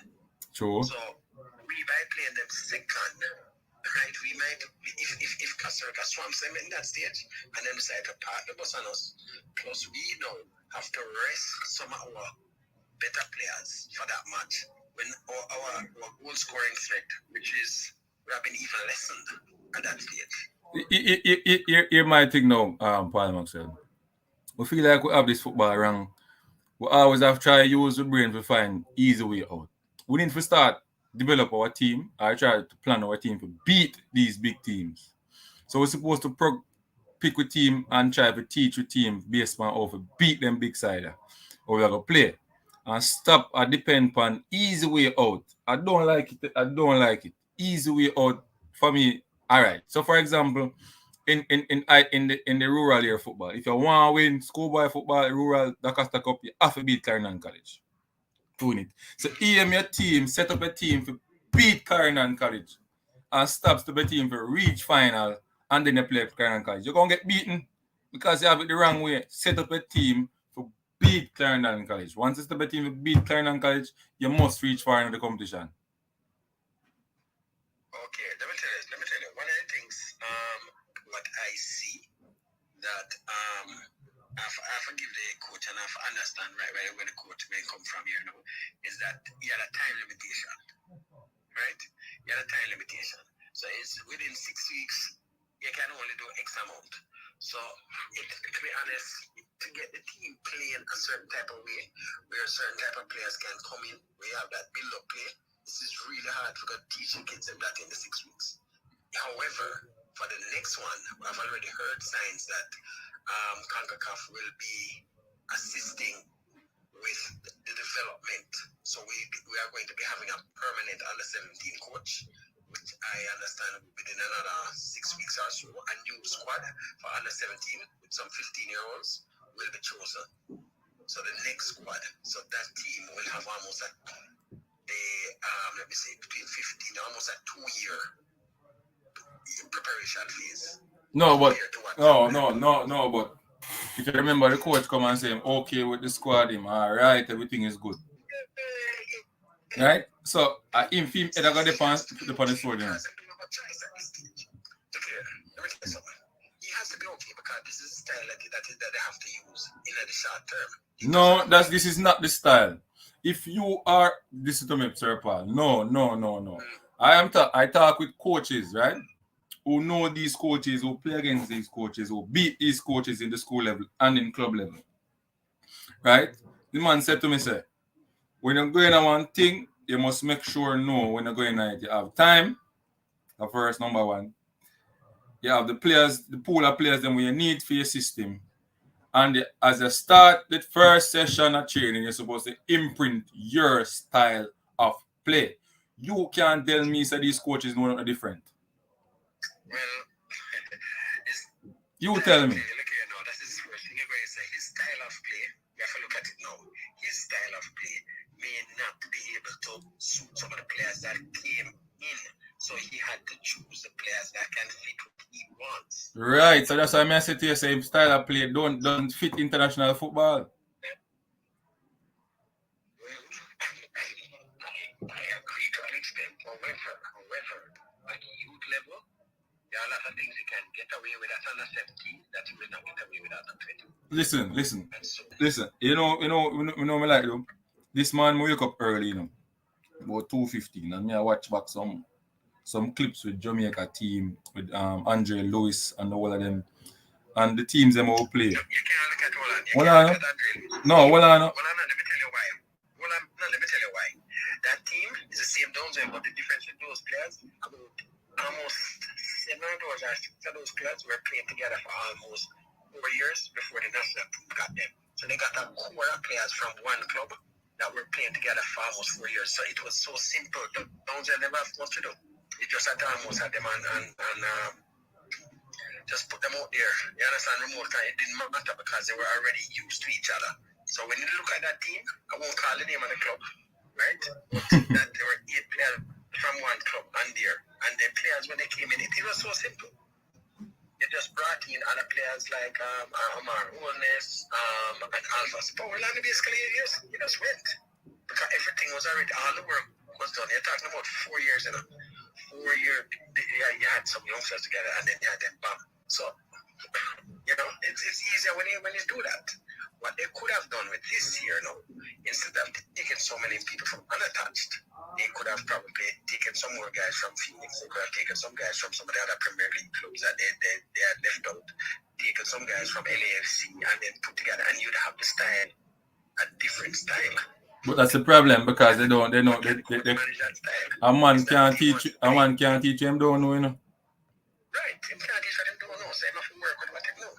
True. So we might play them second, right? We might, if Costa Rica swamps them in that stage and then decide to part the bus on us, plus we now have to rest some of our better players for that match when our goal scoring threat, which is we have been even lessened at that stage. You might think now, Paul Maxwell. We feel like we have this football wrong. We always have to try to use the brain to find easy way out. We need to start develop our team. I try to plan our team to beat these big teams. So we're supposed to pick a team and try to teach a team based on how to beat them big side. Or we're going to play. And stop and depend upon easy way out. I don't like it. Easy way out for me. All right. So for example, in the rural area football, if you want to win schoolboy football, rural Costa Cup, you have to beat Clarendon College. Doing it. So EM your team, set up a team to beat Clarendon College and stop the team to reach final and then you play Clarendon College. You're gonna get beaten because you have it the wrong way. Set up a team to beat Clarendon College. Once it's the team to beat Clarendon College, you must reach far in the competition. Okay, let me tell you. One of the things what I see that I forgive the coach and I understand right where the coach may come from here now is that he had a time limitation, right? He had a time limitation. So it's within 6 weeks, you can only do X amount. So to be honest, to get the team playing a certain type of way, where certain type of players can come in, we have that build-up play, this is really hard for teaching kids them that in the 6 weeks. However, for the next one, I've already heard signs that CONCACAF will be assisting with the development. So we are going to be having a permanent under-17 coach, which I understand within another 6 weeks or so, a new squad for under-17 with some 15-year-olds will be chosen. So the next squad, so that team will have almost between 15, almost a 2-year preparation phase. No, but but if you remember the coach come and say I'm okay with the squad, him all right, everything is good. Right? So him I got the sword, you know. He has to be okay because this is a style that they have to use in the short term. No, this is not the style. If you are listen to me, Sir Paul. No. I talk with coaches, right? Who know these coaches, who play against these coaches, who beat these coaches in the school level and in club level. Right? The man said to me, say, when you're going on one thing, you must make sure when you're going on it, you have time. The first number one. You have the players, the pool of players them you need for your system. And as you start the first session of training, you're supposed to imprint your style of play. You can't tell me that these coaches know nothing different. Well, you tell me. Look here now, that's his first thing. You're going to say his style of play. You have to look at it now. His style of play may not be able to Right. So that's why I say to you, same style of play don't fit international football. I agree to an extent. However, at youth level, there are a lot of things you can get away with at under 17 that you will not get away with at under 20. Listen. And so, Listen. You know me like you. This man wake up early, about 2:15, and me I watch back some clips with Jamaica team with Andre Lewis and all of them, and the teams them all play. you can't look at Holland. You Hold can't on. look at that really. No, hold on. Let me tell you why. Let me tell you why. That team is the same downstream, but the difference with those players, about almost 7 or 6 of those players were playing together for almost 4 years before the national team got them. So they got a core of players from one club that were playing together for almost 4 years. So it was so simple. Townsend never have much to do. It just had to almost had them and just put them out there. You understand? Remote time. It didn't matter because they were already used to each other. So when you look at that team, I won't call the name of the club, right? That there were 8 players from one club and there. And the players, when they came in, it was so simple. They just brought in other players like Omar Holness and Alphas Powerland. Basically, you just went. Because everything was already, all the work was done. You're talking about 4 years, 4 years, you had some youngsters together and then you had them bam. So, it's easier when you do that. What they could have done with this year now, instead of taking so many people from unattached, they could have probably taken some more guys from Phoenix. They could have taken some guys from some of the other Premier League clubs that they had left out. Taken some guys from LAFC and then put together, and you'd have the style, a different style. But that's the problem because they manage that style. A man can't teach him don't know, Right, him can't teach what him don't know, so him have to work with what him know.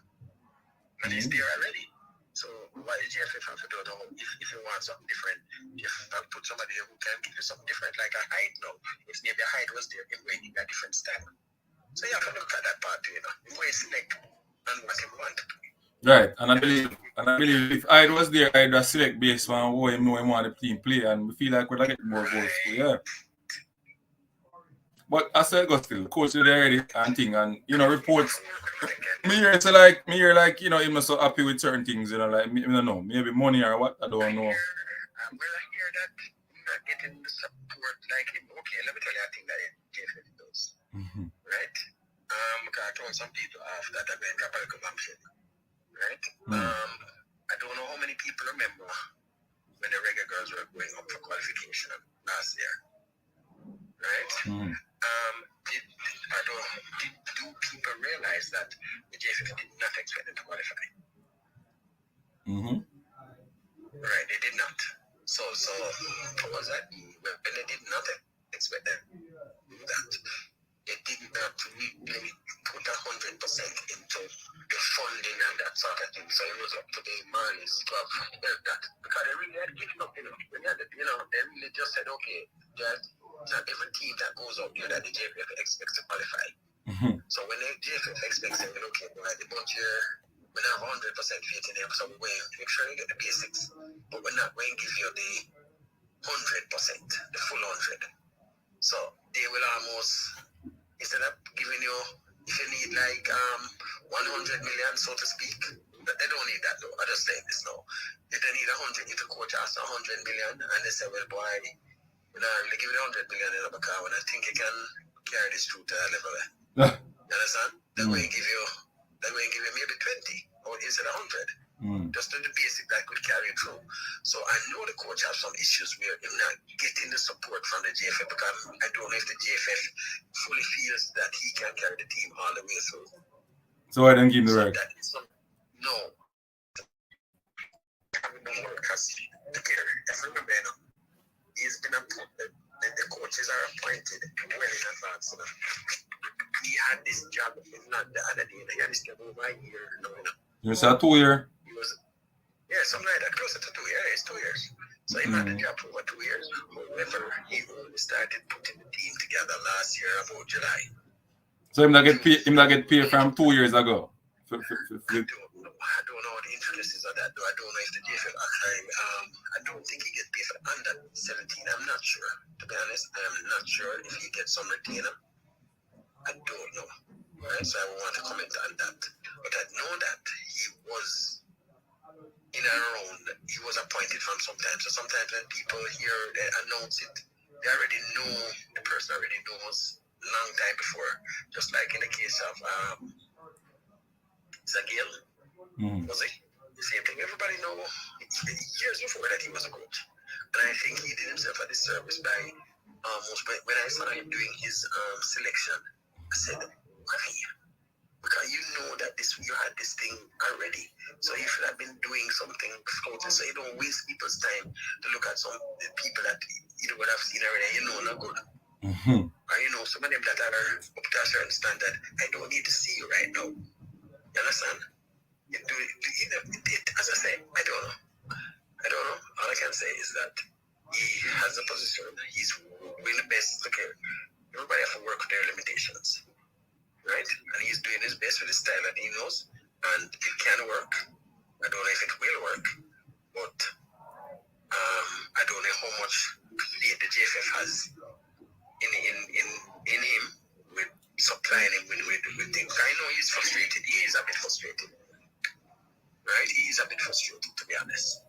And he's there already. So what the GFF have to do now, if you want something different, you have to put somebody who can give you something different, like a height now. If maybe a height was there, him will need a different style. So you have to look at that part, him will select and what him want. Right, and I believe if I was there, I'd just select based on who him know him want the team play, and we feel like we're get more goals. Yeah. But as I got still, coach did already and thing, and reports. Me hear like he must so happy with certain things, like I don't know, maybe money or what, I don't know. Well, I hear that not getting the support like him. Okay, let me tell you a thing that JFF does. Mm-hmm. Right? I told some people off that I've been couple of consumption. Right? I don't know how many people remember when the Reggae Girls were going up for qualification last year. Right? Mm-hmm. Do people realize that the JFF did not expect them to qualify? Mm-hmm. Right, they did not. So what was that? When they did not expect them to do that, they did not really put 100% into the funding and that sort of thing. So it was up to the Marlies to have helped that. Because they really had given up, When they had, they really just said, okay, there's not every team that goes out there that the JFF expects to qualify. Mm-hmm. So when the JFF expects them, okay, well, the bunch here, we have 100% faith in them, so we're going to make sure you get the basics. But we're not going to give you the 100%, the full 100. So they will almost, instead of giving you, if you need like 100 million, so to speak, but they don't need that though. I just saying this now. If they need 100, if the coach asks 100 million, and they say, well, boy, they give you 100 million in a car, and I think you can carry this through to that level. You understand? They're going to give you maybe 20 or instead of 100. Just do the basic that could carry it through. So I know the coach has some issues where he's not getting the support from the JFF because I don't know if the JFF fully feels that he can carry the team all the way through. So I don't give him the right. No. If you remember, he's been appointed. The coaches are appointed well in advance. He had this job, not the other day, he had this job over a year. You say 2 years? Something like that, closer to 2 years. It's 2 years. So he had the job for 2 years. However, he only started putting the team together last year, about July. So him not get paid from 2 years ago? I don't know the intricacies of that, though. I don't know if the JFF actually, I don't think he gets paid for under 17. I'm not sure. To be honest, I'm not sure if he gets some retainer. I don't know. Right? So I want to comment on that. But I know that he was in and around, he was appointed from sometimes. So sometimes when people hear they announce it, they already know, the person already knows long time before. Just like in the case of Zagil, was it? The same thing. Everybody know years before that he was a coach. And I think he did himself a disservice by almost when I saw him doing his selection, I said, why? Because you know that you had this thing already. So you should have been doing something scouting so you don't waste people's time to look at some people that you would have seen already, you know, not good. Or you know, some of them that are up to a certain standard, I don't need to see you right now. You understand? You do it, as I say, I don't know. All I can say is that he has a position. He's doing the best. Okay, everybody has to work with their limitations, right? And he's doing his best with the style that he knows, and it can work. I don't know if it will work, but I don't know how much the JFF has in him with supplying him with things. I know he's frustrated. He is a bit frustrated. Right? He is a bit frustrated, to be honest.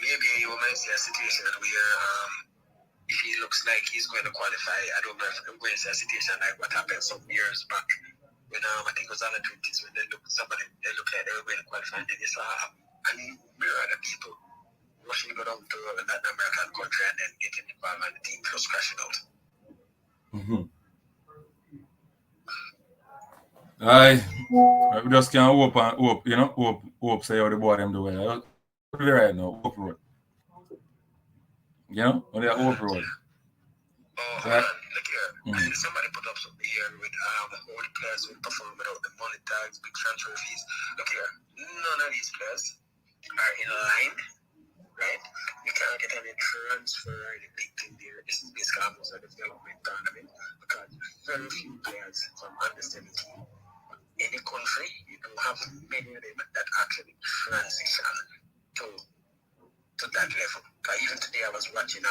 Maybe we might see a situation where if he looks like he's going to qualify, I don't know if I'm going to see a situation like what happened some years back when I think it was on the 20s when they looked like they were going to qualify and then they saw a mirror of people rushing to go down to Latin American country and then getting involved and the team just crashing out. We just can't hope, you know, hope say how the boy them do well. Right now, hope road. You know, on the hope road. Oh, hold on, look here. Somebody put up something here with all the players will perform without the money tags, big transfer fees. Look here, none of these players are in line, right? You can't get any transfer or any big thing there. This is basically almost a development tournament because very few players from under 17. Any country, you don't have many of them that actually transition to that level. Even today I was watching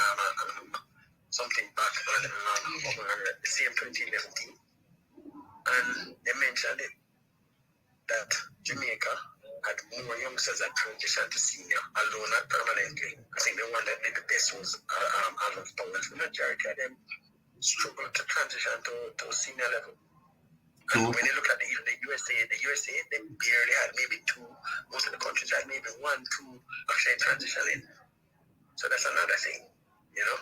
something back over the same 2011 team, and they mentioned it that Jamaica had more youngsters that transitioned to senior, although not permanently. I think the one that did the best was Arnold Powell. The majority of them struggled to transition to senior level. And when you look at the USA, they barely had maybe two. Most of the countries had maybe 1, 2 actually transitioning. So that's another thing, you know.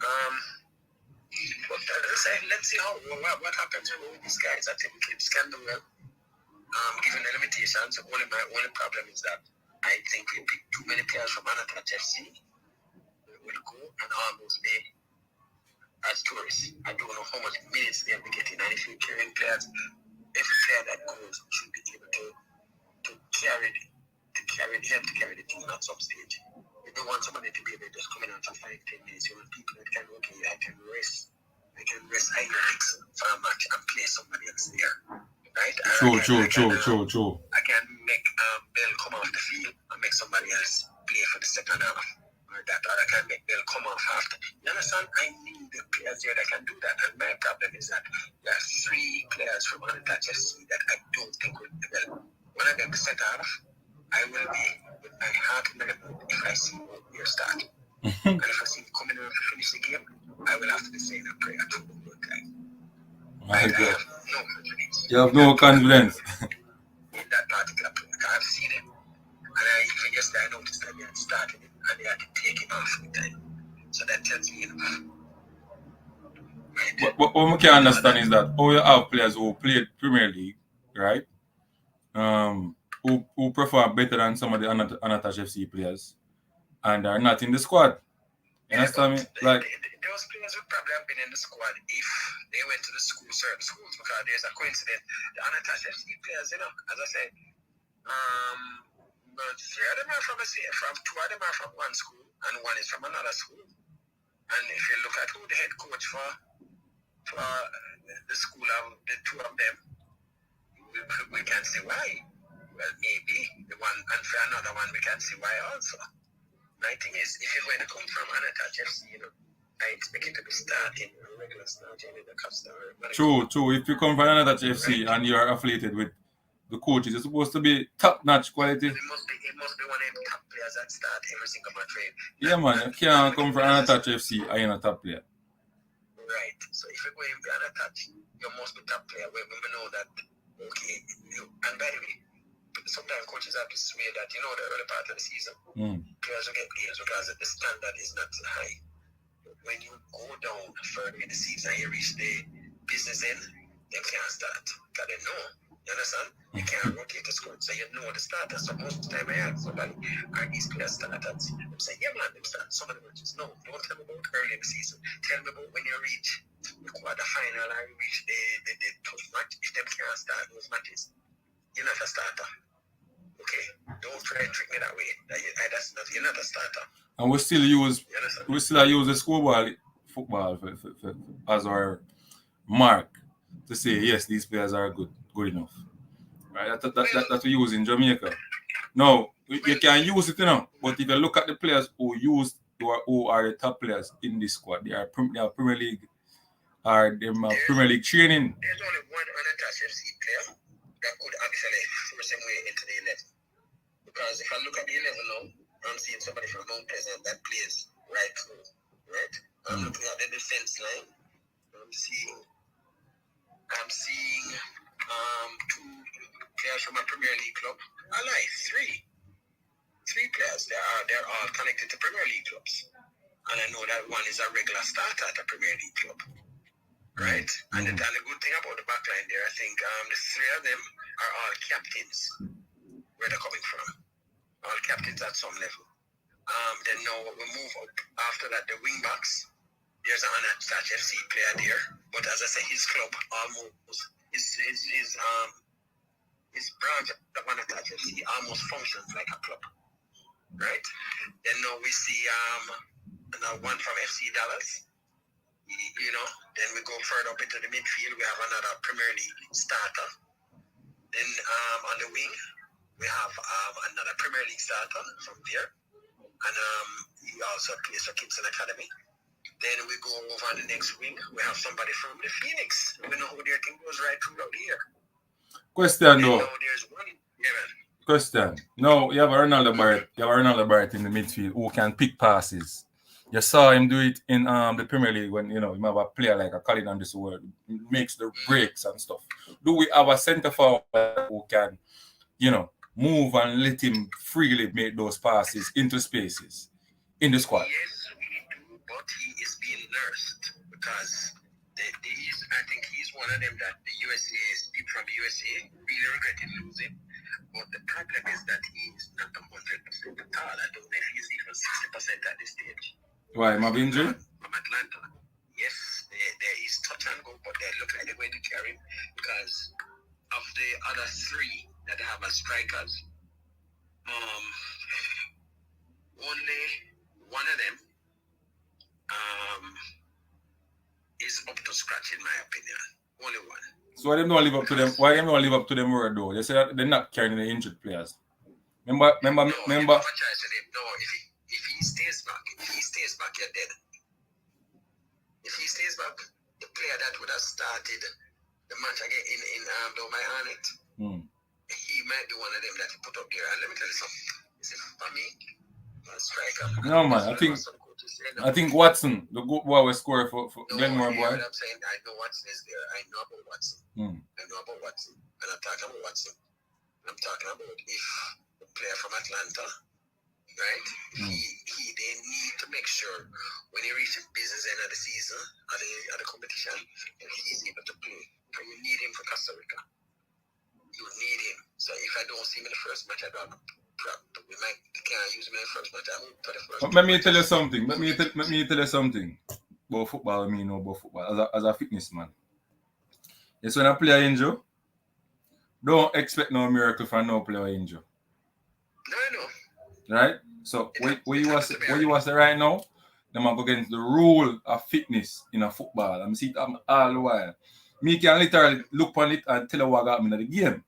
But as I say, let's see what happens with these guys. I think Clips can do well. Given the limitations, the only problem is that I think we pick too many players from Anatach FC. Will go and almost be as tourists. I don't know how much minutes they'll be getting, and if you're carrying players, every player that goes should be able to carry the team at some stage. You don't want somebody to be able to just come in for 5-10 minutes. You want people that can I can rest Ironix for a match and play somebody else there. Right? True. I can make Bell come off the field and make somebody else play for the second half. Or I can make Bell come off after. You understand? I need the players there that can do that. And my problem is that there are 3 players from Anatach FC that I don't think will develop. When I get the second half, I will be with my heart in the mood if I see your start. And if I see him coming in to finish the game, I will have to be saying a prayer to the Lord. I have no confidence. You have no confidence. In that particular player. I've seen him. And even yesterday I noticed that they had started him and they had to take him off with time. So that tells me enough. Right? What we can understand is that all you have players who played Premier League, right? Who perform better than some of the Anatach FC players and are not in the squad. You understand me? Like those players would probably have been in the squad if they went to the certain schools, because there's a coincidence. The Anatach FC players, you know, as I said, but 3 of them are from 2 of them are from one school and 1 is from another school. And if you look at who the head coach for the school of the 2 of them, we can see why. Well, maybe the one, and for another one, we can see why also. My thing is, if you're going to come from Anatach FC, you know, I expect it to be starting, regular starting in the customer. True. If you come from another FC and you are affiliated with the coaches, it's supposed to be top-notch quality. It must be one of the top players that start every single match. Yeah, man. You can't come from another FC and you're not a top player. Right. So if you're going to be an attach, you must be top player. We know that, okay. And by the way, sometimes coaches have to swear that, the early part of the season, players will get games because the standard is not high. When you go down further in the season and you reach the business end, they can't start. Because they know. You understand? You can't rotate the squad. So you know the starters. So most of the time I ask somebody, are these players starters? They say, yeah, man, they start. Some of them just, no, don't tell me about early in the season. Tell me about when you reach the quarterfinal or you reach the tough match. If them can't start those matches, you're not a starter. Okay? Don't try to trick me that way. You're not a starter. And we still use the scoreboard football as our mark to say yes, these players are good enough. Right? That we use in Jamaica. No, you can use it, but if you look at the players who are the top players in this squad, they are Premier League Premier League training. There's only one unattached FC player that could actually force him way into the 11. Because if I look at the 11 now, I'm seeing somebody from Mount Pleasant that plays right through, right? I'm looking at the defense line. I'm seeing two players from a Premier League club. I like three players. They're all connected to Premier League clubs, and I know that one is a regular starter at a Premier League club, right? And the good thing about the back line there, I think the three of them are all captains. Where they're coming from, all captains at some level. Then now we move up after that. The wing backs. There's an unattached FC player there, but as I say, his club almost his branch of unattached FC almost functions like a club, right? Then now we see another one from FC Dallas. Then we go further up into the midfield. We have another Premier League starter. Then on the wing, we have another Premier League starter from there, and he also plays for Kingston Academy. Then we go over on the next wing. We have somebody from the Phoenix. We know who their team goes right throughout the year. Question though. There's one. Yeah, man. Question. No, you have a Ronaldo Barrett in the midfield who can pick passes. You saw him do it in the Premier League when you have a player like a Colin Anderson who makes the breaks and stuff. Do we have a centre forward who can, move and let him freely make those passes into spaces in the squad? Yes, we do, but he is being nursed because I think he's one of them that the people from the USA really regretted losing. But the problem is that he is not 100% at all. I don't know if he's even 60% at this stage. Why, am I injured? From Atlanta. Yes, there is touch and go, but they look like they're going to carry him because of the other three that have as strikers. Only one of them is up to scratch, in my opinion. Only one. So why them not live up to them? Why them not live up to them word though? They say that they're not carrying the injured players. Remember. No, if he stays back, you're dead. If he stays back, the player that would have started the match again in Domai Arnett, he might be one of them that he put up there. And let me tell you something. For me, a striker. No man, I think Watson, the good boy, will score for Glenmore boy. I'm saying I know Watson is there. I know about Watson. I know about Watson, and I'm talking about Watson. I'm talking about if the player from Atlanta, right? They need to make sure when he reaches business end of the season at the competition, that he's able to play. And you need him for Costa Rica. You need him. So if I don't see him in the first match, I don't. We can't use him in the first match. Let me tell you something. Let me tell you something about football. I mean, about football as a fitness man. It's when a player injure, don't expect no miracle for no player injure. No, I know. Right? So where you was right now, them go against the rule of fitness in a football. I'm see it all the while. Me can literally look on it and tell you what got me in the game.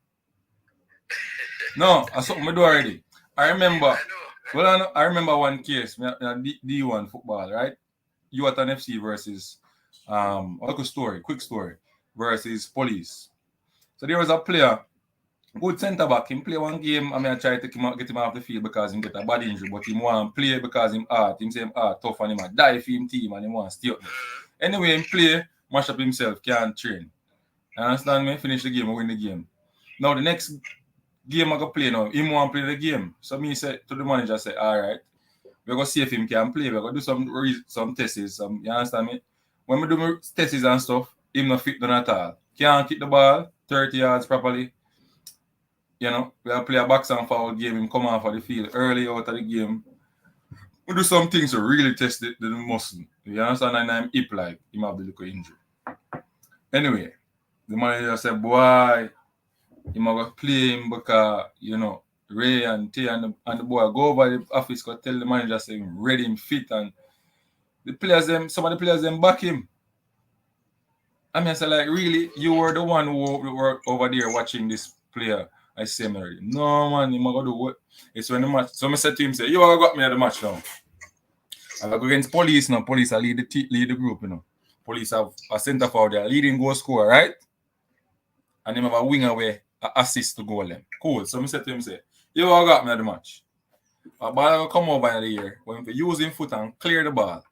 No, that's something I do already. I remember. I remember one case, D1 football, right? Yuatan FC versus quick story versus Police. So there was a player, good centre back. He play one game. I try to get him off the field because he get a bad injury, but he want to play because him heart. Him say him heart tough and him a die for him team and he want to stay up. Anyway, him play, mash up himself, can't train. You understand me? Finish the game, win the game. Now the next game I go play now, him want to play the game. So me say to the manager, say, all right, we're gonna see if him can play. We're gonna do some tests. You understand me? When we do my tests and stuff, him not fit none at all. Can't kick the ball 30 yards properly. You know, we'll play a box and foul game, him come off of the field early out of the game. We do some things to really test the muscle. You understand? And I'm hip like him have the little injury. Anyway, the manager said, boy, he might play him because, you know, Ray and T and the boy go over the office, go tell the manager, say him ready, him fit, and the players, some of the players, back him. I say, like, really, you were the one who were over there watching this player. I say, already. No, man, you might go do what? It's when the match. So I said to him, say, you got me at the match now. I go against Police now. Police are lead the group, you know. Police have a centre forward there, leading goal scorer, right? And him have a winger where assist to goal them. Cool. So I said to him, say, you got me at the match. A ball will come over in the air. When he use his foot and clear the ball.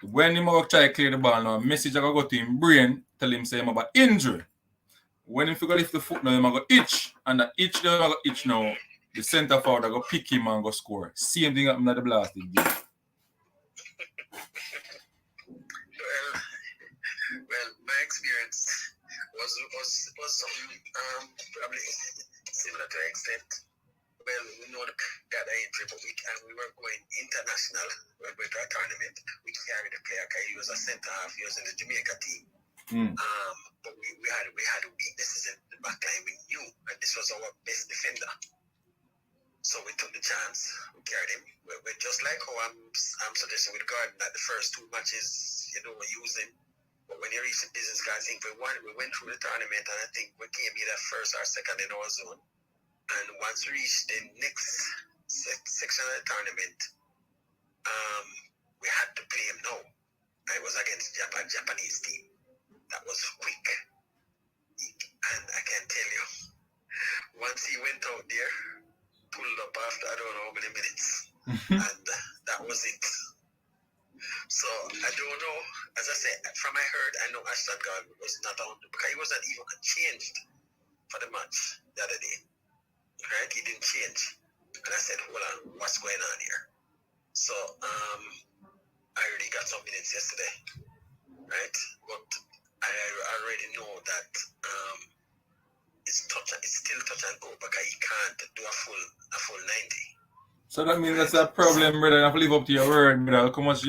When him try to clear the ball now, a message I go to him brain, tell him say him about injury. When him figure lift the foot now, him go itch. And the itch now, go itch now. The centre forward go pick him and go score. Same thing happened at the blasted game. Well, my experience was something probably similar to an extent. Well, we know the guy that injury, but we were going international. We went to a tournament. We carried the player because he was a centre half. He was in the Jamaica team. But we had weaknesses in the back line. We knew, and this was our best defender. So we took the chance. We carried him. We're just like how I'm suggesting with Gordon that the first two matches, you know, we use him. But when you reach the business guy, I think we went through the tournament, and I think we came either first or second in our zone. And once we reached the next section of the tournament, we had to play him now. I was against Japanese team. That was quick. And I can tell you, once he went out there, pulled up after I don't know how many minutes. And that was it. So I don't know. As I said, from I heard, I know Ashton God was not on because he wasn't even changed for the match the other day. Right? He didn't change. And I said, hold on, what's going on here? So I already got some minutes yesterday. Right? But I already know that it's still touch and go because he can't do a full 90. So that means that's a problem, brother. You have to live up to your word, brother. Look how much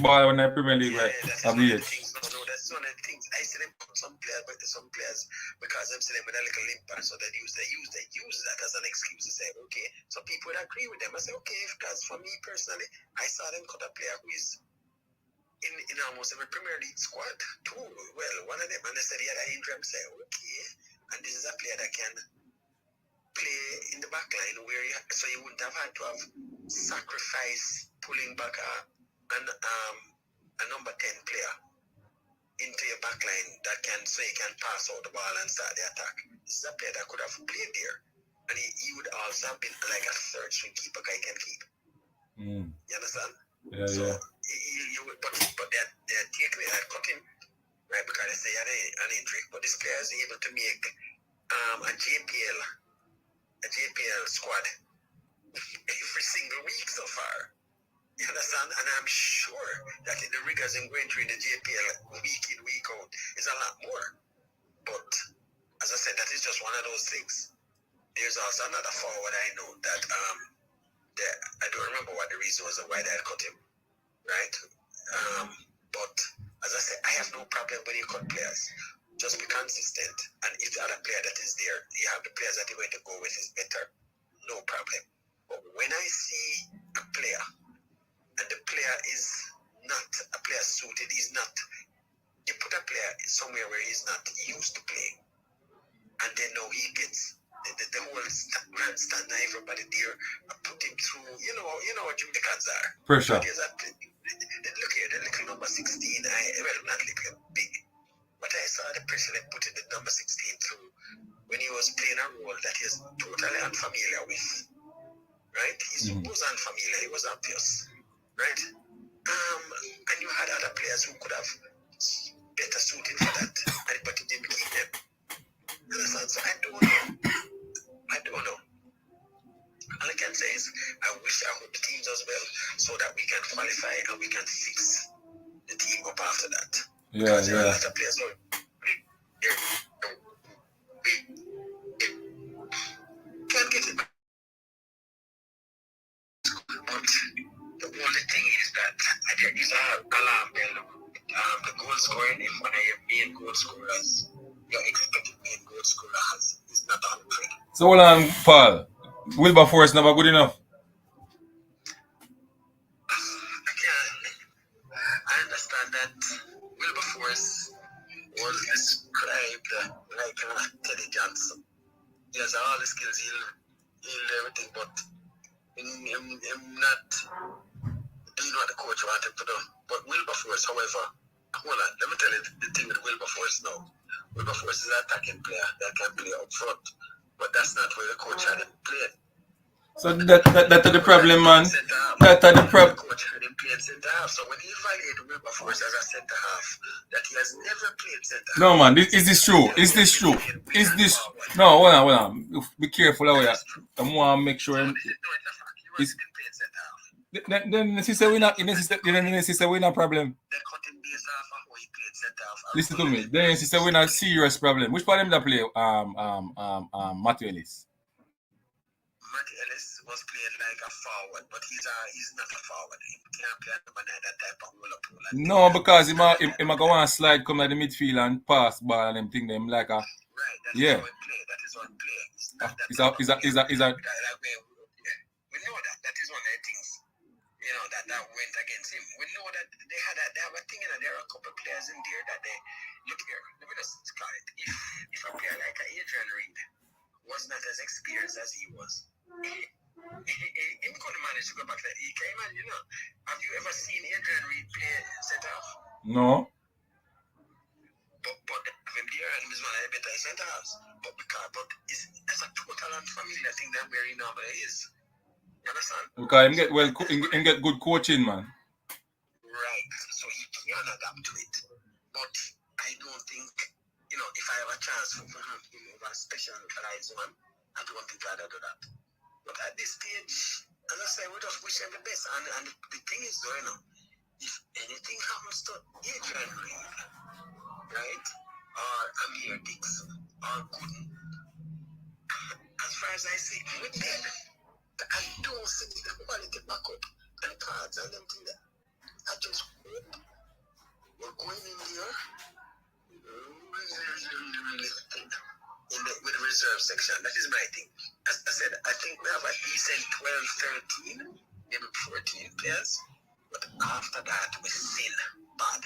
ball in the Premier League, right? That's one of the things. No, that's one of the things. I see them put some players because I'm seeing them with a little limp, and so they use that as an excuse to say, okay. So people would agree with them. I say, okay, because for me personally, I saw them cut a player who is in almost every Premier League squad too. Well, one of them, and they said he had an injury. I say, okay, and this is a player that can play in the back line where you wouldn't have had to have sacrifice pulling back a number 10 player into your back line that so he can pass out the ball and start the attack. This is a player that could have played there, and he would also have been like a third string keeper guy can keep. You understand? Yeah, so yeah. But they're taking it and cutting, right? Because they say he had an injury, but this player is able to make a JPL squad every single week so far. You understand? And I'm sure that in the rigors in going through in the JPL week in, week out is a lot more. But as I said, that is just one of those things. There's also another forward I know that I don't remember what the reason was of why they had cut him. Right? But as I said, I have no problem when you cut players. Just be consistent, and if the other player that is there, you have the players that you're going to go with is better, no problem. But when I see a player, and the player is not a player suited, you put a player somewhere where he's not used to playing, and then now he gets the whole grandstand, everybody there, put him through, you know what Jamaicans are. Pressure. Let the little number 16. Not little, big. But I saw the pressure they put in the number 16 through when he was playing a role that he is totally unfamiliar with. Right? He was unfamiliar. He was obvious. Right? And you had other players who could have better suited for that, but he didn't keep them. You understand? So I don't know. All I can say is I hope the team does well so that we can qualify and we can fix the team up after that. Yeah. There are a lot of players who can't get it back. But the only thing is that there is an alarm bell. The goal scoring, if one of your main goal scorers, your expected main goal scorer is not 100. So hold on, Paul. Wilberforce never good enough. I understand that Wilberforce was described like Teddy Johnson. He has all the skills, he'll everything, but him not doing what the coach wanted him to do. But Wilberforce, however, hold on, let me tell you the thing with Wilberforce now. Wilberforce is an attacking player that can play up front, but that's not where the coach had him playing. So that's the problem, man. That's the problem. The coach had him playing centre half. So when he evaluated Wilberforce as a centre half, that he has never played centre half. No, man. Is this true? Is this true? Is this? No, hold on. Be careful how you. I want to make sure. No, it's a fact. He wasn't playing centre half. Then the sister we not. The sister we not problem. They cut him based off of how he played centre half. Listen to me. Then sister we not serious problem. Which part of them that play? Matthew Ellis. Matty Ellis was playing like a forward, but he's not a forward. He can't play number 9, that type of roll-up. No, because he might go on slide, come at the midfield and pass ball and them thing them like a. Right, that Yeah. is how he play. That is how he play. It's not that Is a. we know that. That is one of the things, that went against him. We know that they have a thing, there are a couple of players in there that they look here. Let me just call it. If a player like Adrian Reed was not as experienced as he was, he couldn't manage to go back there. He came and, have you ever seen Adrian Reed play centre half? No. But him there and he's one of the better centre halves. But it's a total unfamiliar thing that where he normally is. You understand? Because him get good coaching, man. Right. So he can adapt to it. But I don't think, if I have a chance for him over a specialized one, I don't think I'd do that. But at this stage, as I say, we just wish him the best. And the thing is, if anything happens to Adrian Reed, right, or Amir Dixon, or Gooden, as far as I see, with them, I don't see the quality backup and cards and them things. I just hope we're going in there with the reserve section. That is my thing. As I said, I think we have a decent 12, 13, maybe 14 players. But after that, we sin bad.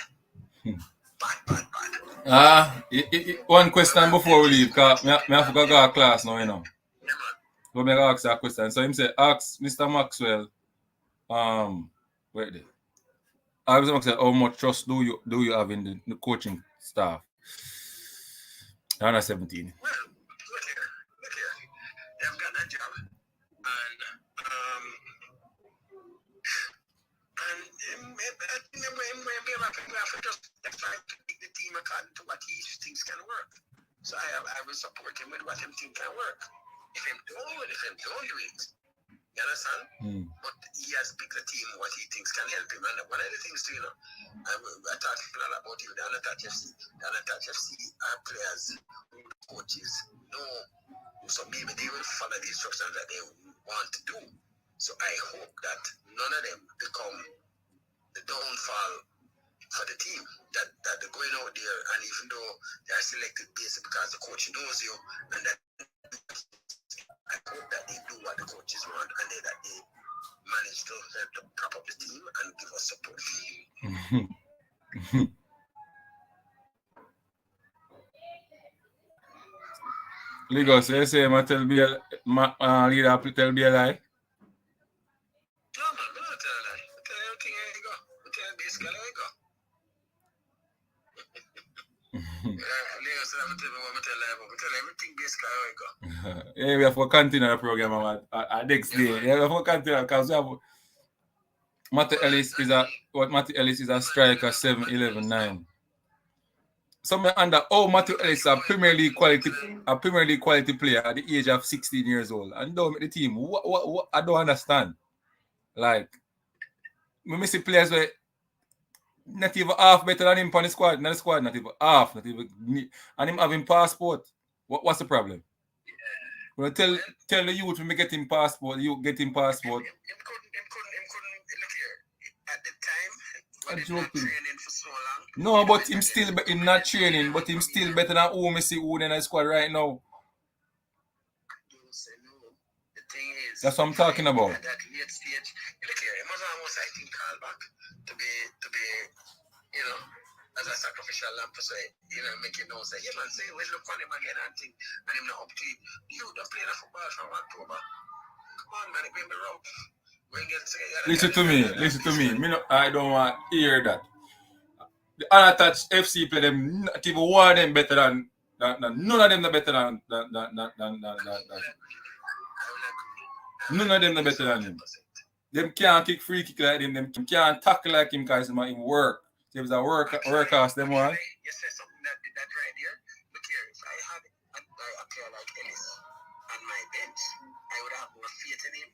Bad. One question before we leave, because I have to go to class now, Yeah, man. So I ask that question. So him say, ask Mr. Maxwell, where did? Ask Mr. Maxwell, how much trust do you have in the coaching staff? Under 17. Well, look here. They've got a job, and we have to just try to pick the team according to what he thinks can work. So I will support him with what he thinks can work. If him don't do it, you understand? But he has picked a team what he thinks can help him. And one of the things too, I talked a lot about you, the Unattached FC. The Unattached FC are players who coaches know, so maybe they will follow the instructions that they want to do. So I hope that none of them become the downfall for the team. That they're going out there, and even though they are selected basically because the coach knows you, and that I hope that they do what the coaches want, and that they manage to help to prop up the team and give us support. Lagos, you say I tell me leader tell me a lie? No man, I don't tell a lie. I tell everything I go. I tell basically I go. Sky Yeah, we have to continue the program at next day. Yeah, we have to continue because we have Matty Ellis is a striker 7-11-9. So me under Matty Ellis a Premier League quality player at the age of 16 years old and don't make the team. What I don't understand. Like we see players where not even half better than him on the squad, not even half, not even and him having passport. What's the problem? Well, tell the youth when we get him passport, you get him passport. Him couldn't look here. At the time, I'm but he's not joking. training for so long. No, but him not training, but him still better than who me see who in the squad right now. Don't say no. The thing is, That's what I'm talking about. At that late stage, look here, it was almost, I think, called back to be, you know, as a sacrificial lamb to say, you know, make it know, say, yeah, man, say, we look on him again and think, and him not up to it. You don't play the football from October. Come on, man, it may be rough. Listen to me. I don't want to hear that. The unattached FC play them, not even one of them better than none of them are better than none of them are better than him. Them can't kick free kick like him. Them can't tackle like him because him work. There was a workhorse them one. You say something that right here. Look here, if I had a player like Ellis on my bench, I would have more faith in him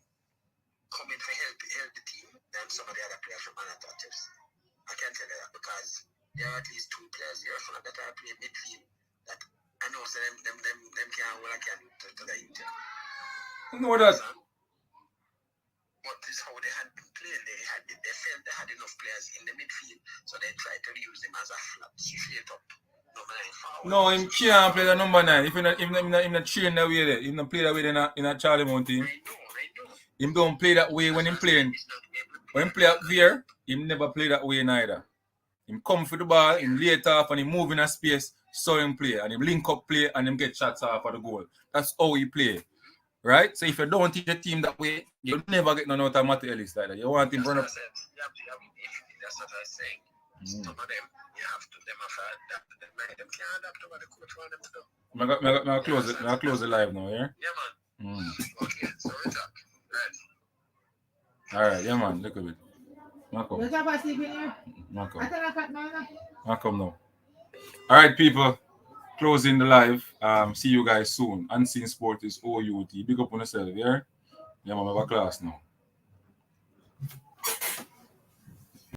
coming to help the team than some of the other players from unattached. I can tell you that because there are at least two players here from that are playing midfield that I know so them can't well I can to the Inter. No that. But this is how they had been playing. They felt they had enough players in the midfield, so they tried to use him as a flat straight up number 9 forward. No, him can't play the number 9. If him not train that way there, him not play that way in a Charlie Mount team. I know. Him don't play that way when him playing. When him play up there, him never play that way neither. Him come for the ball, him lay it off and him move in a space, so him play. And him link up play and him get shots off of the goal. That's how he play. Right? So if you don't teach the team that way, you'll never get none out of Matty Ellis like that. You want him run up. That's what I was saying. Some of them, you have to, them adapt to them. Them can't adapt to what the coach want them to do. I'll close the live now, yeah? Yeah, man. Okay, so we talk. Right. Alright, yeah, man. Look at it. Marco. Marco now. Alright, people. Closing the live. See you guys soon. Unseen Sport is OUT. Big up on yourself, yeah? Yeah, man, I have a class now.